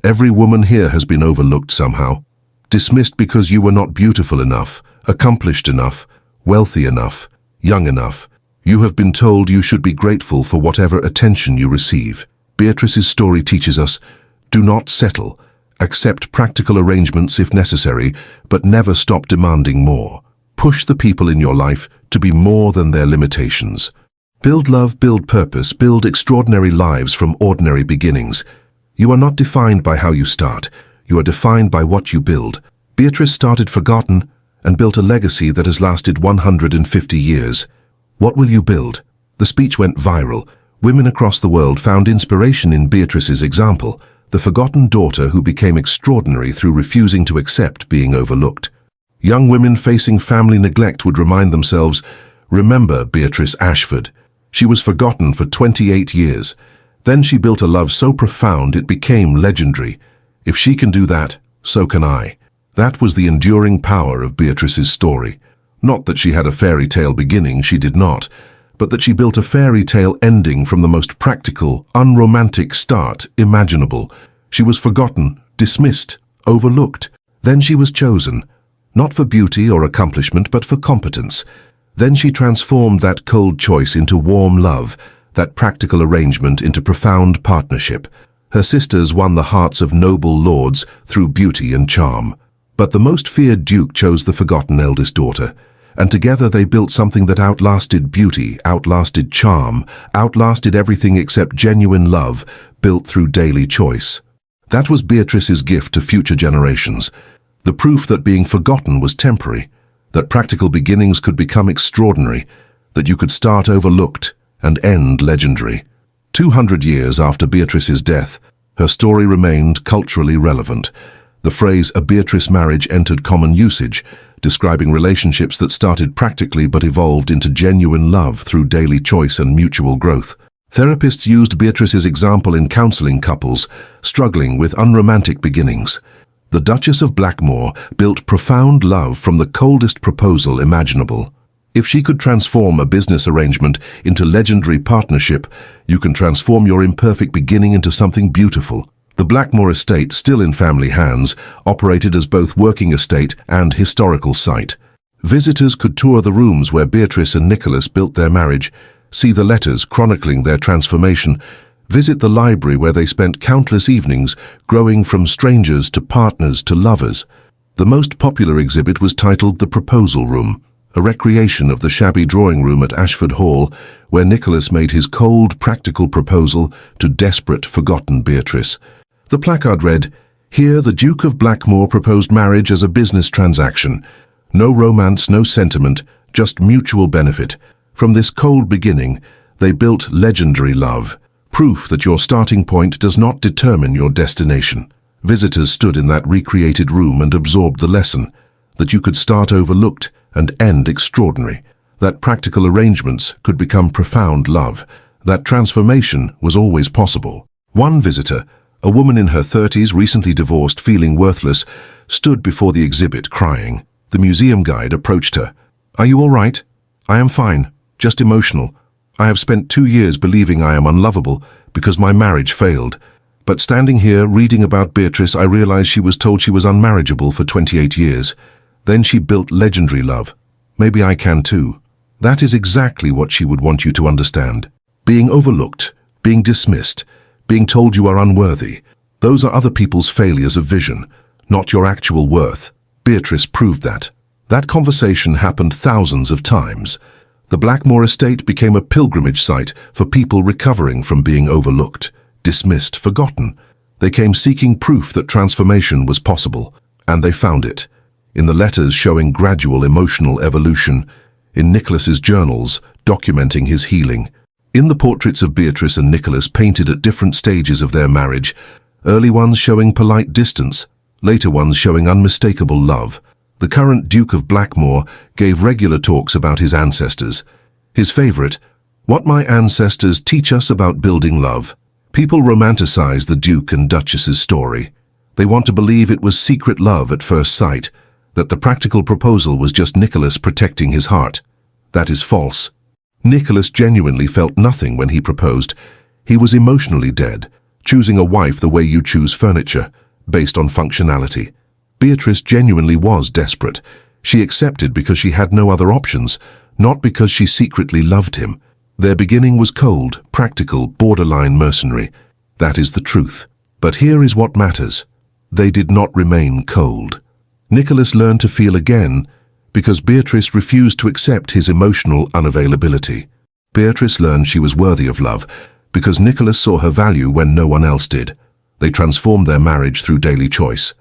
Every woman here has been overlooked somehow. Dismissed because you were not beautiful enough, accomplished enough, wealthy enough, young enough. You have been told you should be grateful for whatever attention you receive. Beatrice's story teaches us, do not settle. Accept practical arrangements if necessary, but never stop demanding more. Push the people in your life to be more than their limitations. Build love, build purpose, build extraordinary lives from ordinary beginnings. You are not defined by how you start. You are defined by what you build. Beatrice started forgotten and built a legacy that has lasted 150 years. What will you build? The speech went viral. Women across the world found inspiration in Beatrice's example, the forgotten daughter who became extraordinary through refusing to accept being overlooked. Young women facing family neglect would remind themselves, remember Beatrice Ashford. She was forgotten for 28 years. Then she built a love so profound it became legendary. If she can do that, so can I. That was the enduring power of Beatrice's story. Not that she had a fairy tale beginning, she did not, but that she built a fairy tale ending from the most practical, unromantic start imaginable. She was forgotten, dismissed, overlooked. Then she was chosen, not for beauty or accomplishment, but for competence. Then she transformed that cold choice into warm love, that practical arrangement into profound partnership. Her sisters won the hearts of noble lords through beauty and charm. But the most feared duke chose the forgotten eldest daughter, and together they built something that outlasted beauty, outlasted charm, outlasted everything except genuine love, built through daily choice. That was Beatrice's gift to future generations, the proof that being forgotten was temporary, that practical beginnings could become extraordinary, that you could start overlooked and end legendary. 200 years after Beatrice's death, her story remained culturally relevant. The phrase "a Beatrice marriage" entered common usage, describing relationships that started practically but evolved into genuine love through daily choice and mutual growth. Therapists used Beatrice's example in counseling couples struggling with unromantic beginnings. The Duchess of Blackmore built profound love from the coldest proposal imaginable. If she could transform a business arrangement into legendary partnership, you can transform your imperfect beginning into something beautiful. The Blackmore estate, still in family hands, operated as both working estate and historical site. Visitors could tour the rooms where Beatrice and Nicholas built their marriage, see the letters chronicling their transformation, visit the library where they spent countless evenings growing from strangers to partners to lovers. The most popular exhibit was titled The Proposal Room, a recreation of the shabby drawing room at Ashford Hall, where Nicholas made his cold, practical proposal to desperate, forgotten Beatrice. The placard read, "Here the Duke of Blackmore proposed marriage as a business transaction. No romance, no sentiment, just mutual benefit. From this cold beginning, they built legendary love. Proof that your starting point does not determine your destination." Visitors stood in that recreated room and absorbed the lesson, that you could start overlooked and end extraordinary, that practical arrangements could become profound love, that transformation was always possible. One visitor, a woman in her 30s, recently divorced, feeling worthless, stood before the exhibit crying. The museum guide approached her. "Are you all right?" "I am fine, just emotional. I have spent 2 years believing I am unlovable because my marriage failed. But standing here reading about Beatrice, I realized she was told she was unmarriageable for 28 years. Then she built legendary love. Maybe I can too." That is exactly what she would want you to understand. Being overlooked, being dismissed, being told you are unworthy, those are other people's failures of vision, not your actual worth. Beatrice proved that. That conversation happened thousands of times. The Blackmore estate became a pilgrimage site for people recovering from being overlooked, dismissed, forgotten. They came seeking proof that transformation was possible, and they found it. In the letters showing gradual emotional evolution, in Nicholas's journals documenting his healing, in the portraits of Beatrice and Nicholas painted at different stages of their marriage, early ones showing polite distance, later ones showing unmistakable love. The current Duke of Blackmore gave regular talks about his ancestors. His favorite, "What my ancestors teach us about building love." People romanticize the Duke and Duchess's story. They want to believe it was secret love at first sight, that the practical proposal was just Nicholas protecting his heart. That is false. Nicholas genuinely felt nothing when he proposed. He was emotionally dead, choosing a wife the way you choose furniture, based on functionality. Beatrice genuinely was desperate. She accepted because she had no other options, not because she secretly loved him. Their beginning was cold, practical, borderline mercenary. That is the truth. But here is what matters. they did not remain cold. Nicholas learned to feel again because Beatrice refused to accept his emotional unavailability. Beatrice learned she was worthy of love because Nicholas saw her value when no one else did. They transformed their marriage through daily choice.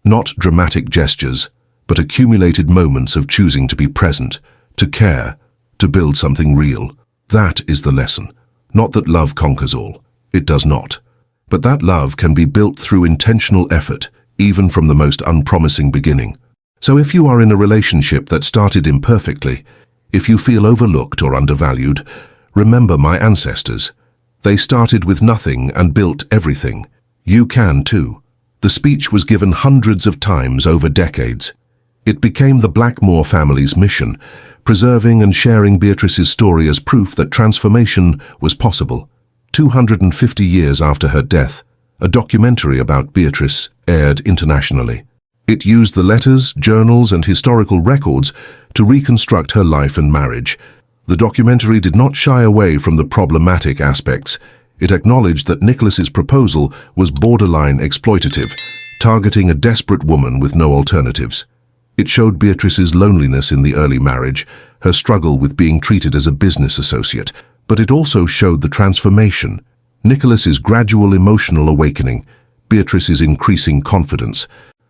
Not dramatic gestures, but accumulated moments of choosing to be present, to care, to build something real. That is the lesson. Not that love conquers all. It does not. But that love can be built through intentional effort, even from the most unpromising beginning. So if you are in a relationship that started imperfectly, if you feel overlooked or undervalued, remember my ancestors. They started with nothing and built everything. You can too. The speech was given hundreds of times over decades. It became the Blackmore family's mission, preserving and sharing Beatrice's story as proof that transformation was possible. 250 years after her death, a documentary about Beatrice aired internationally. It used the letters, journals, and historical records to reconstruct her life and marriage. The documentary did not shy away from the problematic aspects. It acknowledged that Nicholas's proposal was borderline exploitative, targeting a desperate woman with no alternatives. It showed Beatrice's loneliness in the early marriage, her struggle with being treated as a business associate, but it also showed the transformation, Nicholas's gradual emotional awakening, Beatrice's increasing confidence,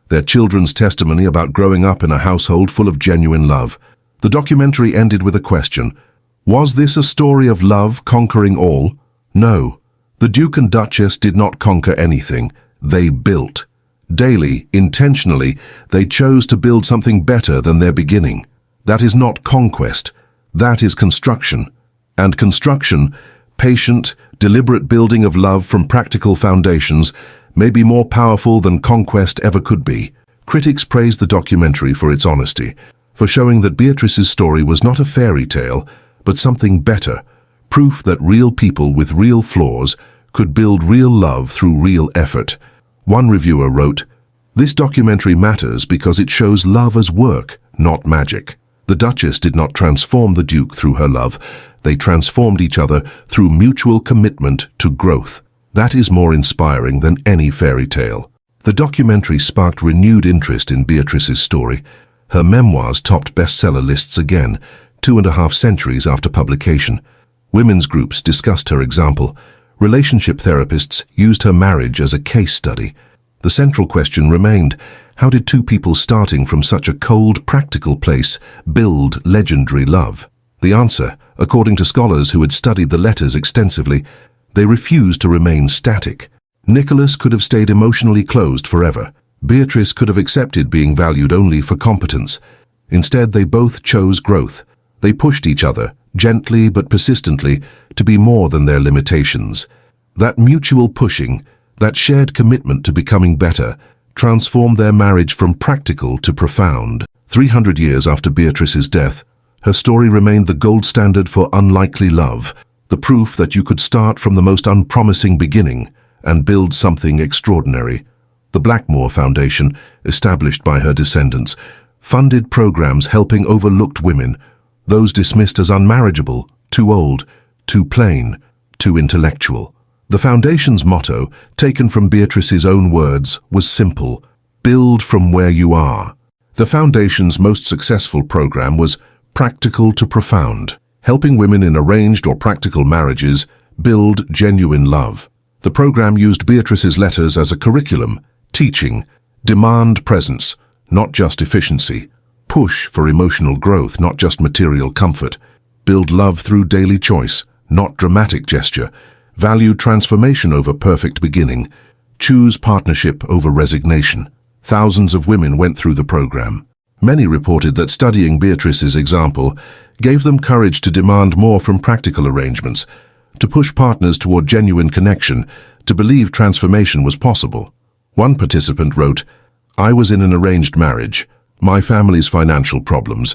their children's testimony about growing up in a household full of genuine love. The documentary ended with a question. Was this a story of love conquering all? No. The Duke and Duchess did not conquer anything. They built. Daily, intentionally, they chose to build something better than their beginning. That is not conquest. That is construction. And construction, patient, deliberate building of love from practical foundations, may be more powerful than conquest ever could be. Critics praised the documentary for its honesty, for showing that Beatrice's story was not a fairy tale, but something better, proof that real people with real flaws could build real love through real effort. One reviewer wrote, "This documentary matters because it shows love as work, not magic." The Duchess did not transform the Duke through her love. They transformed each other through mutual commitment to growth. That is more inspiring than any fairy tale. The documentary sparked renewed interest in Beatrice's story. Her memoirs topped bestseller lists again, 2.5 centuries after publication. Women's groups discussed her example. Relationship therapists used her marriage as a case study. The central question remained, how did two people starting from such a cold, practical place build legendary love? The answer, according to scholars who had studied the letters extensively, they refused to remain static. Nicholas could have stayed emotionally closed forever. Beatrice could have accepted being valued only for competence. Instead, they both chose growth. They pushed each other, gently but persistently, to be more than their limitations. That mutual pushing, that shared commitment to becoming better, transformed their marriage from practical to profound. 300 years after Beatrice's death, her story remained the gold standard for unlikely love, the proof that you could start from the most unpromising beginning and build something extraordinary. The Blackmore Foundation, established by her descendants, funded programs helping overlooked women, those dismissed as unmarriageable, too old, too plain, too intellectual. The foundation's motto, taken from Beatrice's own words, was simple: build from where you are. The foundation's most successful program was Practical to Profound, helping women in arranged or practical marriages build genuine love. The program used Beatrice's letters as a curriculum, teaching, demand presence, not just efficiency, push for emotional growth, not just material comfort, build love through daily choice, not dramatic gesture, value transformation over perfect beginning, choose partnership over resignation. Thousands of women went through the program. Many reported that studying Beatrice's example gave them courage to demand more from practical arrangements, to push partners toward genuine connection, to believe transformation was possible. One participant wrote, "I was in an arranged marriage, my family's financial problems,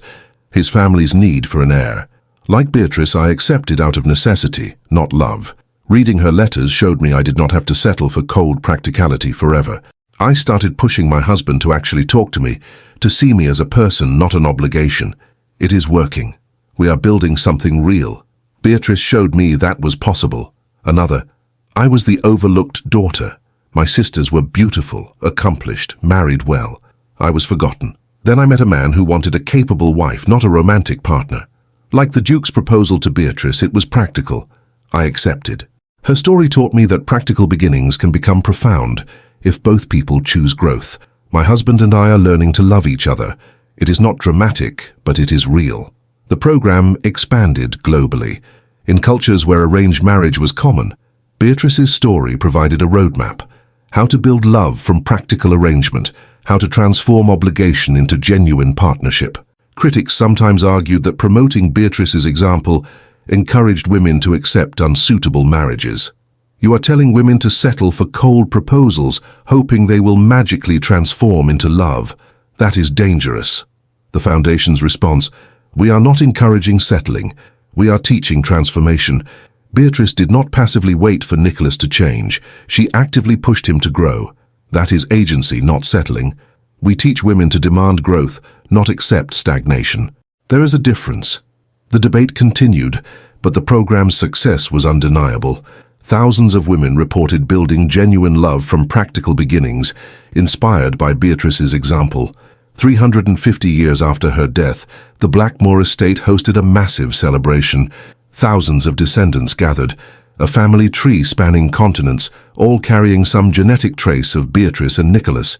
his family's need for an heir. Like Beatrice, I accepted out of necessity, not love. Reading her letters showed me I did not have to settle for cold practicality forever. I started pushing my husband to actually talk to me, to see me as a person, not an obligation. It is working. We are building something real. Beatrice showed me that was possible." Another, "I was the overlooked daughter. My sisters were beautiful, accomplished, married well. I was forgotten. Then I met a man who wanted a capable wife, not a romantic partner. Like the Duke's proposal to Beatrice, it was practical. I accepted. Her story taught me that practical beginnings can become profound if both people choose growth. My husband and I are learning to love each other. It is not dramatic, but it is real. The program expanded globally. In cultures where arranged marriage was common, Beatrice's story provided a roadmap. How to build love from practical arrangement, how to transform obligation into genuine partnership. Critics sometimes argued that promoting Beatrice's example encouraged women to accept unsuitable marriages. You are telling women to settle for cold proposals, hoping they will magically transform into love. That is dangerous. The Foundation's response: we are not encouraging settling. We are teaching transformation. Beatrice did not passively wait for Nicholas to change. She actively pushed him to grow. That is agency, not settling. We teach women to demand growth, not accept stagnation. There is a difference. The debate continued, but the program's success was undeniable. Thousands of women reported building genuine love from practical beginnings, inspired by Beatrice's example. 350 years after her death, the Blackmore estate hosted a massive celebration. Thousands of descendants gathered, a family tree spanning continents, all carrying some genetic trace of Beatrice and Nicholas.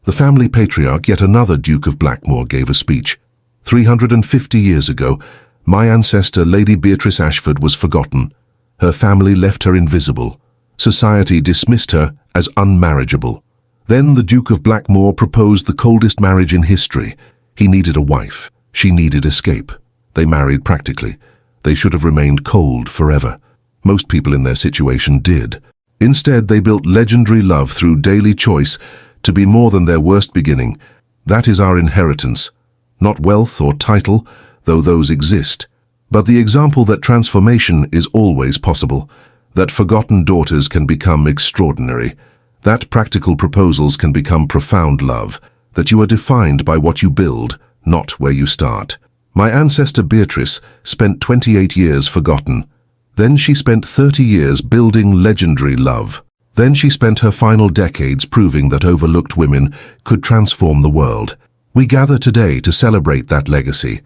The family patriarch, yet another Duke of Blackmore, gave a speech. 350 years ago, my ancestor, Lady Beatrice Ashford, was forgotten. Her family left her invisible. Society dismissed her as unmarriageable. Then the Duke of Blackmore proposed the coldest marriage in history. He needed a wife. She needed escape. They married practically. They should have remained cold forever. Most people in their situation did. Instead, they built legendary love through daily choice to be more than their worst beginning. That is our inheritance. Not wealth or title, though those exist, but the example that transformation is always possible, that forgotten daughters can become extraordinary, that practical proposals can become profound love, that you are defined by what you build, not where you start. My ancestor Beatrice spent 28 years forgotten. Then she spent 30 years building legendary love. Then she spent her final decades proving that overlooked women could transform the world. We gather today to celebrate that legacy,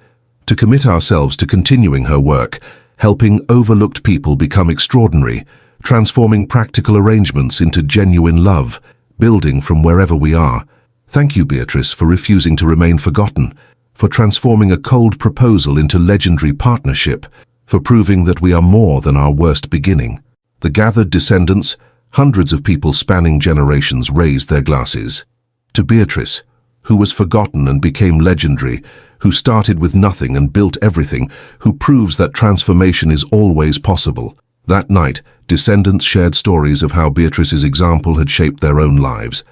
to commit ourselves to continuing her work, helping overlooked people become extraordinary, transforming practical arrangements into genuine love, building from wherever we are. Thank you, Beatrice, for refusing to remain forgotten, for transforming a cold proposal into legendary partnership, for proving that we are more than our worst beginning. The gathered descendants, hundreds of people spanning generations, raised their glasses. To Beatrice, who was forgotten and became legendary, who started with nothing and built everything, who proves that transformation is always possible. That night, descendants shared stories of how Beatrice's example had shaped their own lives.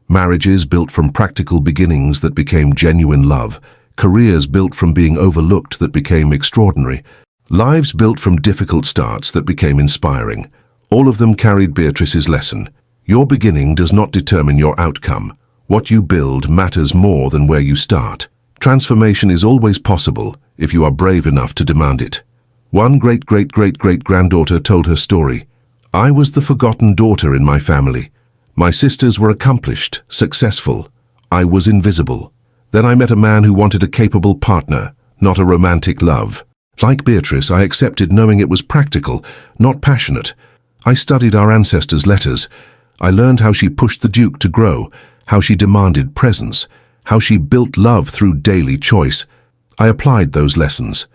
Marriages built from practical beginnings that became genuine love. Careers built from being overlooked that became extraordinary. Lives built from difficult starts that became inspiring. All of them carried Beatrice's lesson. Your beginning does not determine your outcome. What you build matters more than where you start. Transformation is always possible if you are brave enough to demand it. One great-great-great-great-granddaughter told her story. I was the forgotten daughter in my family. My sisters were accomplished, successful. I was invisible. Then I met a man who wanted a capable partner, not a romantic love. Like Beatrice, I accepted knowing it was practical, not passionate. I studied our ancestors' letters. I learned how she pushed the Duke to grow, how she demanded presence, how she built love through daily choice. I applied those lessons.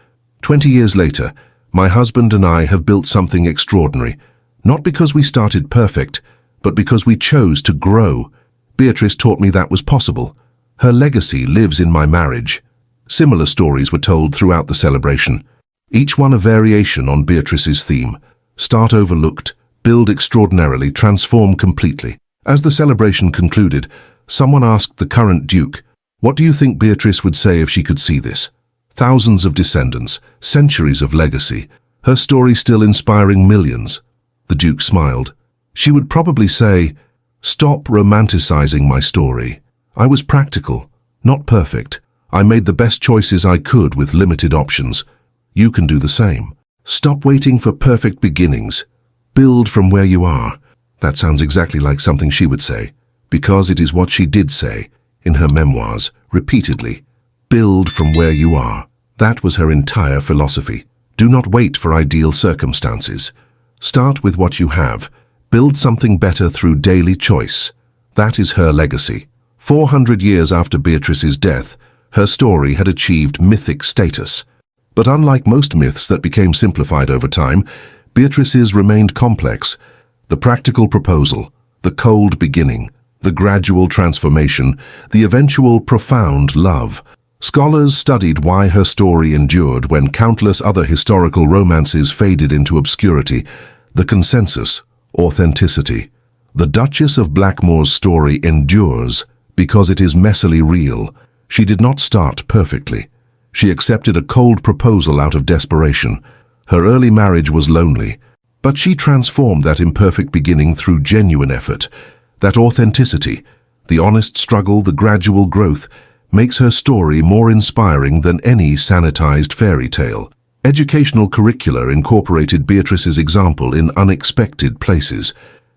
20 years later, my husband and I have built something extraordinary, not because we started perfect, but because we chose to grow. Beatrice taught me that was possible. Her legacy lives in my marriage. Similar stories were told throughout the celebration, each one a variation on Beatrice's theme. Start overlooked, build extraordinarily, transform completely. As the celebration concluded, someone asked the current Duke, "What do you think Beatrice would say if she could see this?" Thousands of descendants, centuries of legacy, her story still inspiring millions. The Duke smiled. She would probably say, "Stop romanticizing my story. I was practical, not perfect. I made the best choices I could with limited options. You can do the same. Stop waiting for perfect beginnings. Build from where you are. That sounds exactly like something she would say, because it is what she did say, in her memoirs, repeatedly. Build from where you are. That was her entire philosophy. Do not wait for ideal circumstances. Start with what you have. Build something better through daily choice. That is her legacy. 400 years after Beatrice's death, her story had achieved mythic status. But unlike most myths that became simplified over time, Beatrice's remained complex. The practical proposal, the cold beginning, the gradual transformation, the eventual profound love. Scholars studied why her story endured when countless other historical romances faded into obscurity. The consensus: authenticity. The Duchess of Blackmore's story endures because it is messily real. She did not start perfectly. She accepted a cold proposal out of desperation. Her early marriage was lonely, but she transformed that imperfect beginning through genuine effort. That authenticity, the honest struggle, the gradual growth, makes her story more inspiring than any sanitized fairy tale. Educational curricula incorporated Beatrice's example in unexpected places.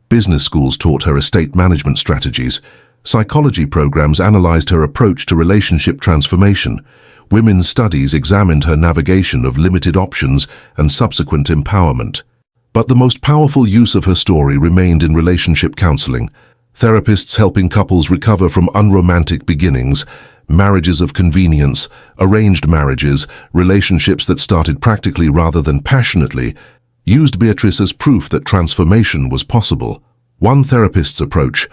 Business schools taught her estate management strategies. Psychology programs analyzed her approach to relationship transformation. Women's studies examined her navigation of limited options and subsequent empowerment. But the most powerful use of her story remained in relationship counseling. Therapists helping couples recover from unromantic beginnings, marriages of convenience, arranged marriages, relationships that started practically rather than passionately, used Beatrice as proof that transformation was possible. One therapist's approach: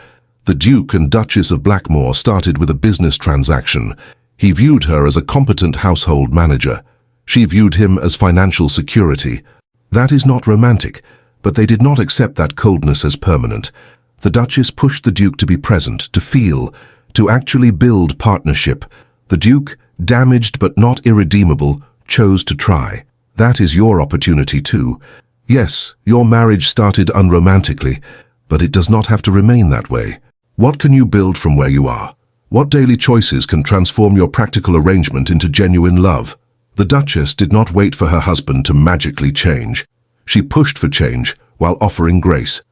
the Duke and Duchess of Blackmore started with a business transaction. He viewed her as a competent household manager. She viewed him as financial security. That is not romantic, but they did not accept that coldness as permanent. The Duchess pushed the Duke to be present, to feel, to actually build partnership. The Duke, damaged but not irredeemable, chose to try. That is your opportunity too. Yes, your marriage started unromantically, but it does not have to remain that way. What can you build from where you are? What daily choices can transform your practical arrangement into genuine love? The Duchess did not wait for her husband to magically change. She pushed for change while offering grace.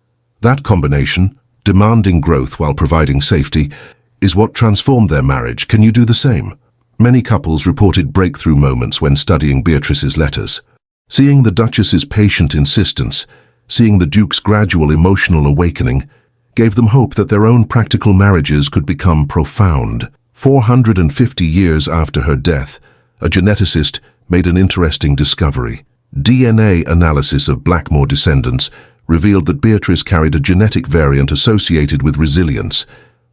That combination, demanding growth while providing safety, is what transformed their marriage. Can you do the same? Many couples reported breakthrough moments when studying Beatrice's letters. Seeing the Duchess's patient insistence, seeing the Duke's gradual emotional awakening, gave them hope that their own practical marriages could become profound. 450 years after her death, a geneticist made an interesting discovery. DNA analysis of Blackmore descendants revealed that Beatrice carried a genetic variant associated with resilience,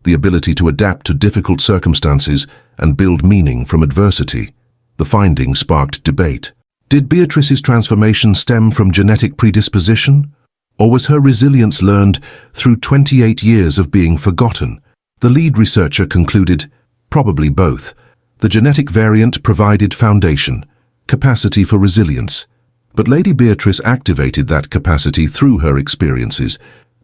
the ability to adapt to difficult circumstances and build meaning from adversity. The finding sparked debate. Did Beatrice's transformation stem from genetic predisposition? Or was her resilience learned through 28 years of being forgotten? The lead researcher concluded, probably both. The genetic variant provided foundation, capacity for resilience. But Lady Beatrice activated that capacity through her experiences.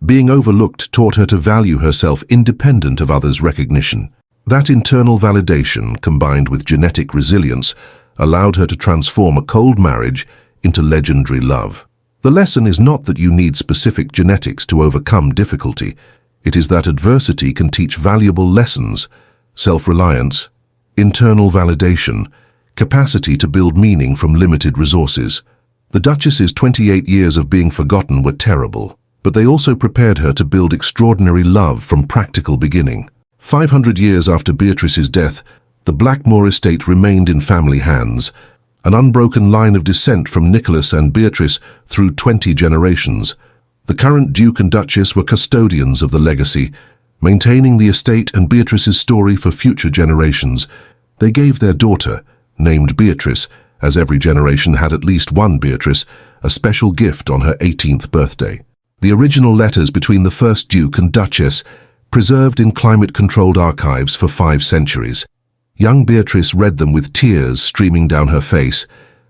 Being overlooked taught her to value herself independent of others' recognition. That internal validation, combined with genetic resilience, allowed her to transform a cold marriage into legendary love. The lesson is not that you need specific genetics to overcome difficulty. It is that adversity can teach valuable lessons: self-reliance, internal validation, capacity to build meaning from limited resources. The Duchess's 28 years of being forgotten were terrible, but they also prepared her to build extraordinary love from practical beginning. 500 years after Beatrice's death, the Blackmore estate remained in family hands, an unbroken line of descent from Nicholas and Beatrice through 20 generations. The current Duke and Duchess were custodians of the legacy, maintaining the estate and Beatrice's story for future generations. They gave their daughter, named Beatrice, as every generation had at least one Beatrice, a special gift on her 18th birthday. The original letters between the first Duke and Duchess, preserved in climate-controlled archives for 5 centuries. Young Beatrice read them with tears streaming down her face.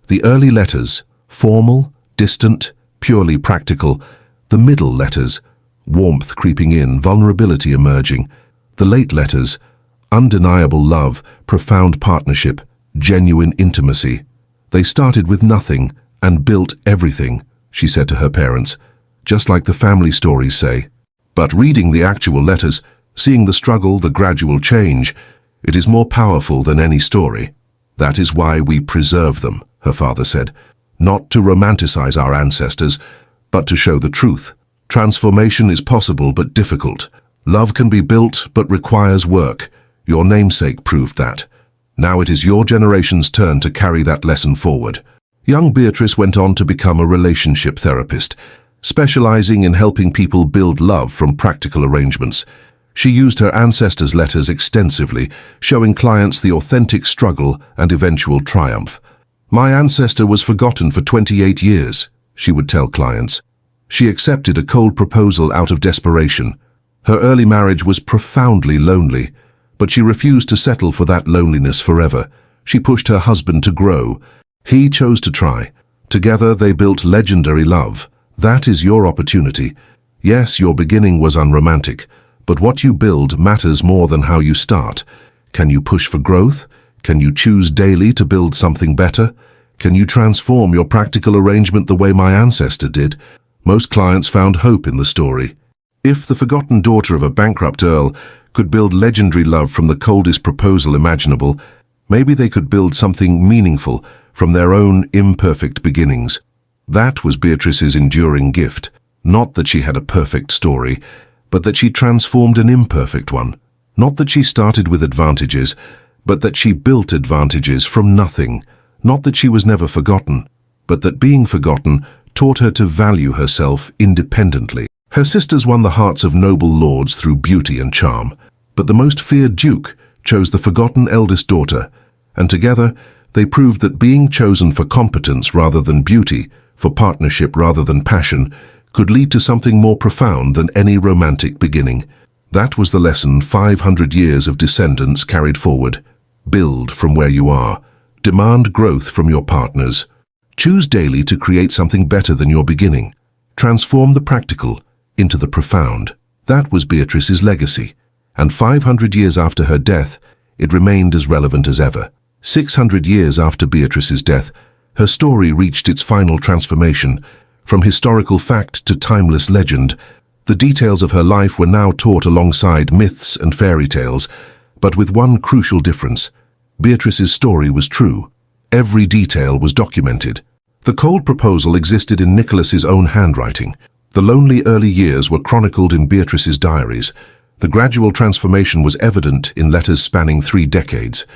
The early letters, formal, distant, purely practical. The middle letters, warmth creeping in, vulnerability emerging. The late letters, undeniable love, profound partnership, genuine intimacy. They started with nothing and built everything, she said to her parents. Just like the family stories say, But reading the actual letters, seeing the struggle, the gradual change, it is more powerful than any story. That is why we preserve them, her father said. Not to romanticize our ancestors, but to show the truth. Transformation is possible but difficult. Love can be built but requires work. Your namesake proved that. Now it is your generation's turn to carry that lesson forward. Young Beatrice went on to become a relationship therapist, specializing in helping people build love from practical arrangements. She used her ancestors' letters extensively, showing clients the authentic struggle and eventual triumph. My ancestor was forgotten for 28 years, she would tell clients. She accepted a cold proposal out of desperation. Her early marriage was profoundly lonely, but she refused to settle for that loneliness forever. She pushed her husband to grow. He chose to try. Together they built legendary love. That is your opportunity. Yes, your beginning was unromantic, but what you build matters more than how you start. Can you push for growth? Can you choose daily to build something better? Can you transform your practical arrangement the way my ancestor did? Most clients found hope in the story. If the forgotten daughter of a bankrupt earl could build legendary love from the coldest proposal imaginable, maybe they could build something meaningful from their own imperfect beginnings. That was Beatrice's enduring gift. Not that she had a perfect story, but that she transformed an imperfect one. Not that she started with advantages, but that she built advantages from nothing. Not that she was never forgotten, but that being forgotten taught her to value herself independently. Her sisters won the hearts of noble lords through beauty and charm, but the most feared duke chose the forgotten eldest daughter, and together they proved that being chosen for competence rather than beauty, for partnership rather than passion, could lead to something more profound than any romantic beginning. That was the lesson 500 years of descendants carried forward. Build from where you are. Demand growth from your partners. Choose daily to create something better than your beginning. Transform the practical into the profound. That was Beatrice's legacy, and 500 years after her death, it remained as relevant as ever. 600 years after Beatrice's death, her story reached its final transformation. From historical fact to timeless legend, the details of her life were now taught alongside myths and fairy tales, but with one crucial difference. Beatrice's story was true. Every detail was documented. The cold proposal existed in Nicholas's own handwriting. The lonely early years were chronicled in Beatrice's diaries. The gradual transformation was evident in letters spanning 3 decades.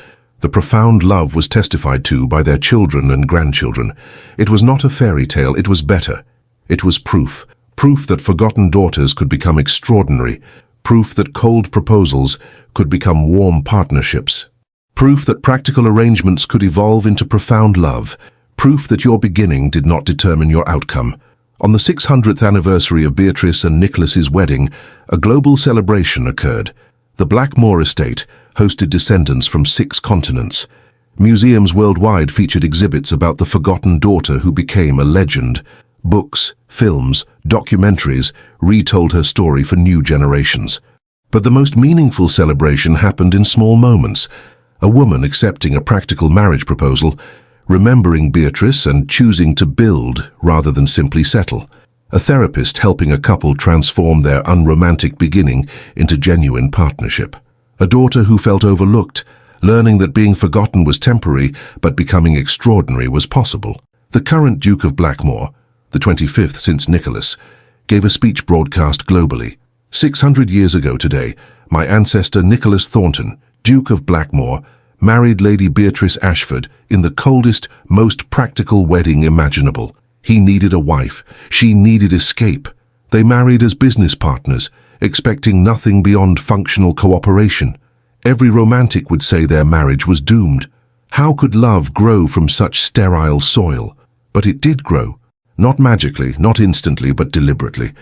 The profound love was testified to by their children and grandchildren. It was not a fairy tale, it was better. It was proof. Proof that forgotten daughters could become extraordinary. Proof that cold proposals could become warm partnerships. Proof that practical arrangements could evolve into profound love. Proof that your beginning did not determine your outcome. On the 600th anniversary of Beatrice and Nicholas's wedding, a global celebration occurred. The Blackmore estate hosted descendants from 6 continents. Museums worldwide featured exhibits about the forgotten daughter who became a legend. Books, films, documentaries retold her story for new generations. But the most meaningful celebration happened in small moments. A woman accepting a practical marriage proposal, remembering Beatrice and choosing to build rather than simply settle. A therapist helping a couple transform their unromantic beginning into genuine partnership. A daughter who felt overlooked, learning that being forgotten was temporary but becoming extraordinary was possible. The current Duke of Blackmore, the 25th since Nicholas, gave a speech broadcast globally. 600 years ago today, my ancestor Nicholas Thornton, Duke of Blackmore, married Lady Beatrice Ashford in the coldest, most practical wedding imaginable. He needed a wife. She needed escape. They married as business partners, expecting nothing beyond functional cooperation. Every romantic would say their marriage was doomed. How could love grow from such sterile soil? But it did grow. Not magically, not instantly, but deliberately.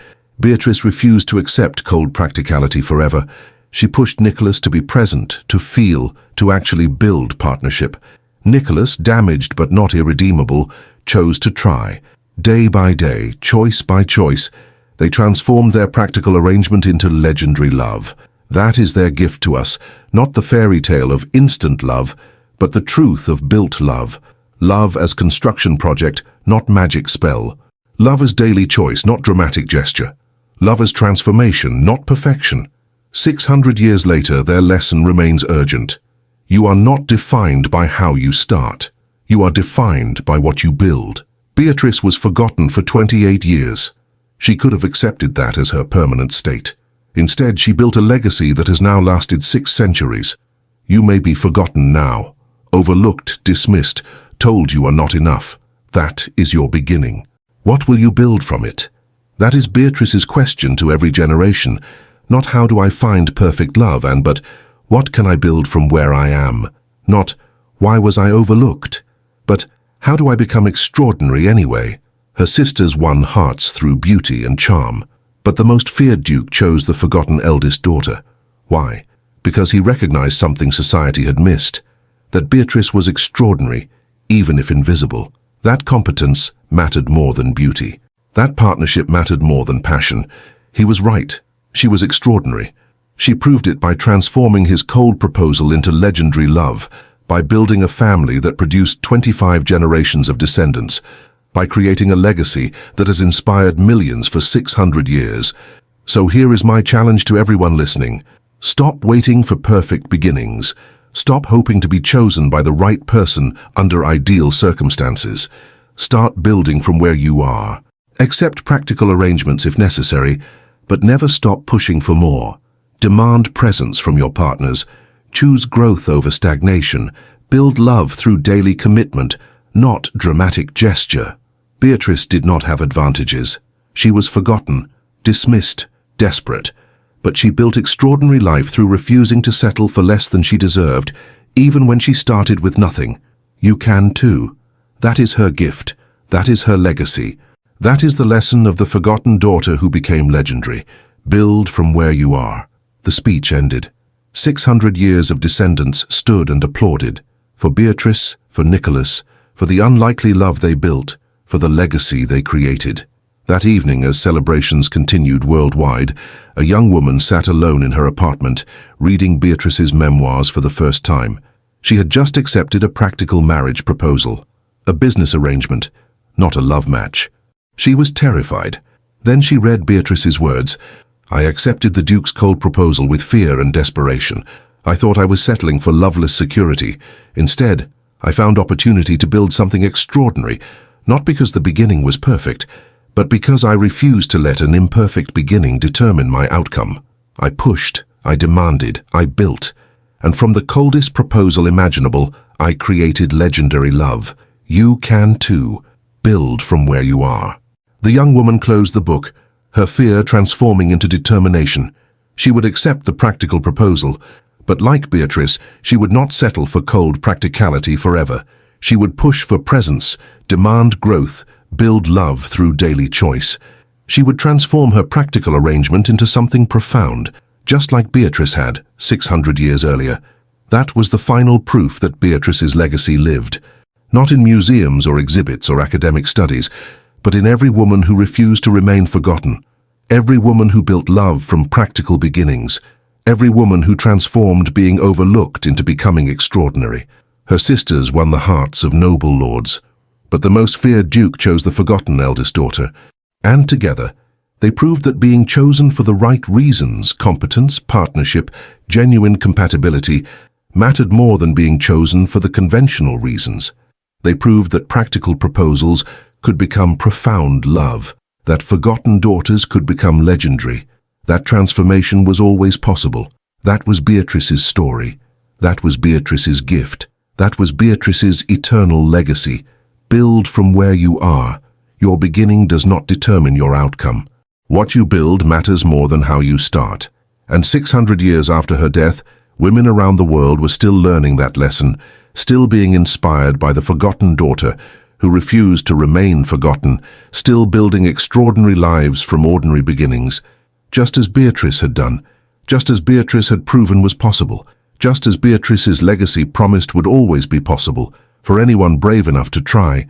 Beatrice refused to accept cold practicality forever. She pushed Nicholas to be present, to feel, to actually build partnership. Nicholas, damaged but not irredeemable, chose to try. Day by day, choice by choice, they transformed their practical arrangement into legendary love. That is their gift to us, not the fairy tale of instant love, but the truth of built love. Love as construction project, not magic spell. Love as daily choice, not dramatic gesture. Love as transformation, not perfection. 600 years later, their lesson remains urgent. You are not defined by how you start. You are defined by what you build. Beatrice was forgotten for 28 years. She could have accepted that as her permanent state. Instead, she built a legacy that has now lasted 6 centuries. You may be forgotten now, overlooked, dismissed, told you are not enough. That is your beginning. What will you build from it? That is Beatrice's question to every generation. Not how do I find perfect love, but what can I build from where I am? Not why was I overlooked, but how do I become extraordinary anyway? Her sisters won hearts through beauty and charm, but the most feared duke chose the forgotten eldest daughter. Why? Because he recognized something society had missed, that Beatrice was extraordinary, even if invisible. That competence mattered more than beauty. That partnership mattered more than passion. He was right. She was extraordinary. She proved it by transforming his cold proposal into legendary love, by building a family that produced 25 generations of descendants, by creating a legacy that has inspired millions for 600 years. So here is my challenge to everyone listening. Stop waiting for perfect beginnings. Stop hoping to be chosen by the right person under ideal circumstances. Start building from where you are. Accept practical arrangements if necessary, but never stop pushing for more. Demand presence from your partners. Choose growth over stagnation. Build love through daily commitment, not dramatic gesture. Beatrice did not have advantages. She was forgotten, dismissed, desperate. But she built extraordinary life through refusing to settle for less than she deserved, even when she started with nothing. You can too. That is her gift. That is her legacy. That is the lesson of the forgotten daughter who became legendary. Build from where you are. The speech ended. 600 years of descendants stood and applauded. For Beatrice, for Nicholas, for the unlikely love they built, for the legacy they created. That evening, as celebrations continued worldwide, a young woman sat alone in her apartment, reading Beatrice's memoirs for the first time. She had just accepted a practical marriage proposal, a business arrangement, not a love match. She was terrified. Then she read Beatrice's words. I accepted the Duke's cold proposal with fear and desperation. I thought I was settling for loveless security. Instead, I found opportunity to build something extraordinary, not because the beginning was perfect, but because I refused to let an imperfect beginning determine my outcome. I pushed, I demanded, I built, and from the coldest proposal imaginable, I created legendary love. You can too. Build from where you are. The young woman closed the book, her fear transforming into determination. She would accept the practical proposal, but like Beatrice, she would not settle for cold practicality forever. She would push for presence, demand growth, build love through daily choice. She would transform her practical arrangement into something profound, just like Beatrice had 600 years earlier. That was the final proof that Beatrice's legacy lived, not in museums or exhibits or academic studies, but in every woman who refused to remain forgotten, every woman who built love from practical beginnings, every woman who transformed being overlooked into becoming extraordinary. Her sisters won the hearts of noble lords, but the most feared duke chose the forgotten eldest daughter, and together, they proved that being chosen for the right reasons, competence, partnership, genuine compatibility, mattered more than being chosen for the conventional reasons. They proved that practical proposals could become profound love, that forgotten daughters could become legendary. That transformation was always possible. That was Beatrice's story. That was Beatrice's gift. That was Beatrice's eternal legacy. Build from where you are. Your beginning does not determine your outcome. What you build matters more than how you start. And 600 years after her death, women around the world were still learning that lesson, still being inspired by the forgotten daughter who refused to remain forgotten, still building extraordinary lives from ordinary beginnings, just as Beatrice had done, just as Beatrice had proven was possible, just as Beatrice's legacy promised would always be possible for anyone brave enough to try.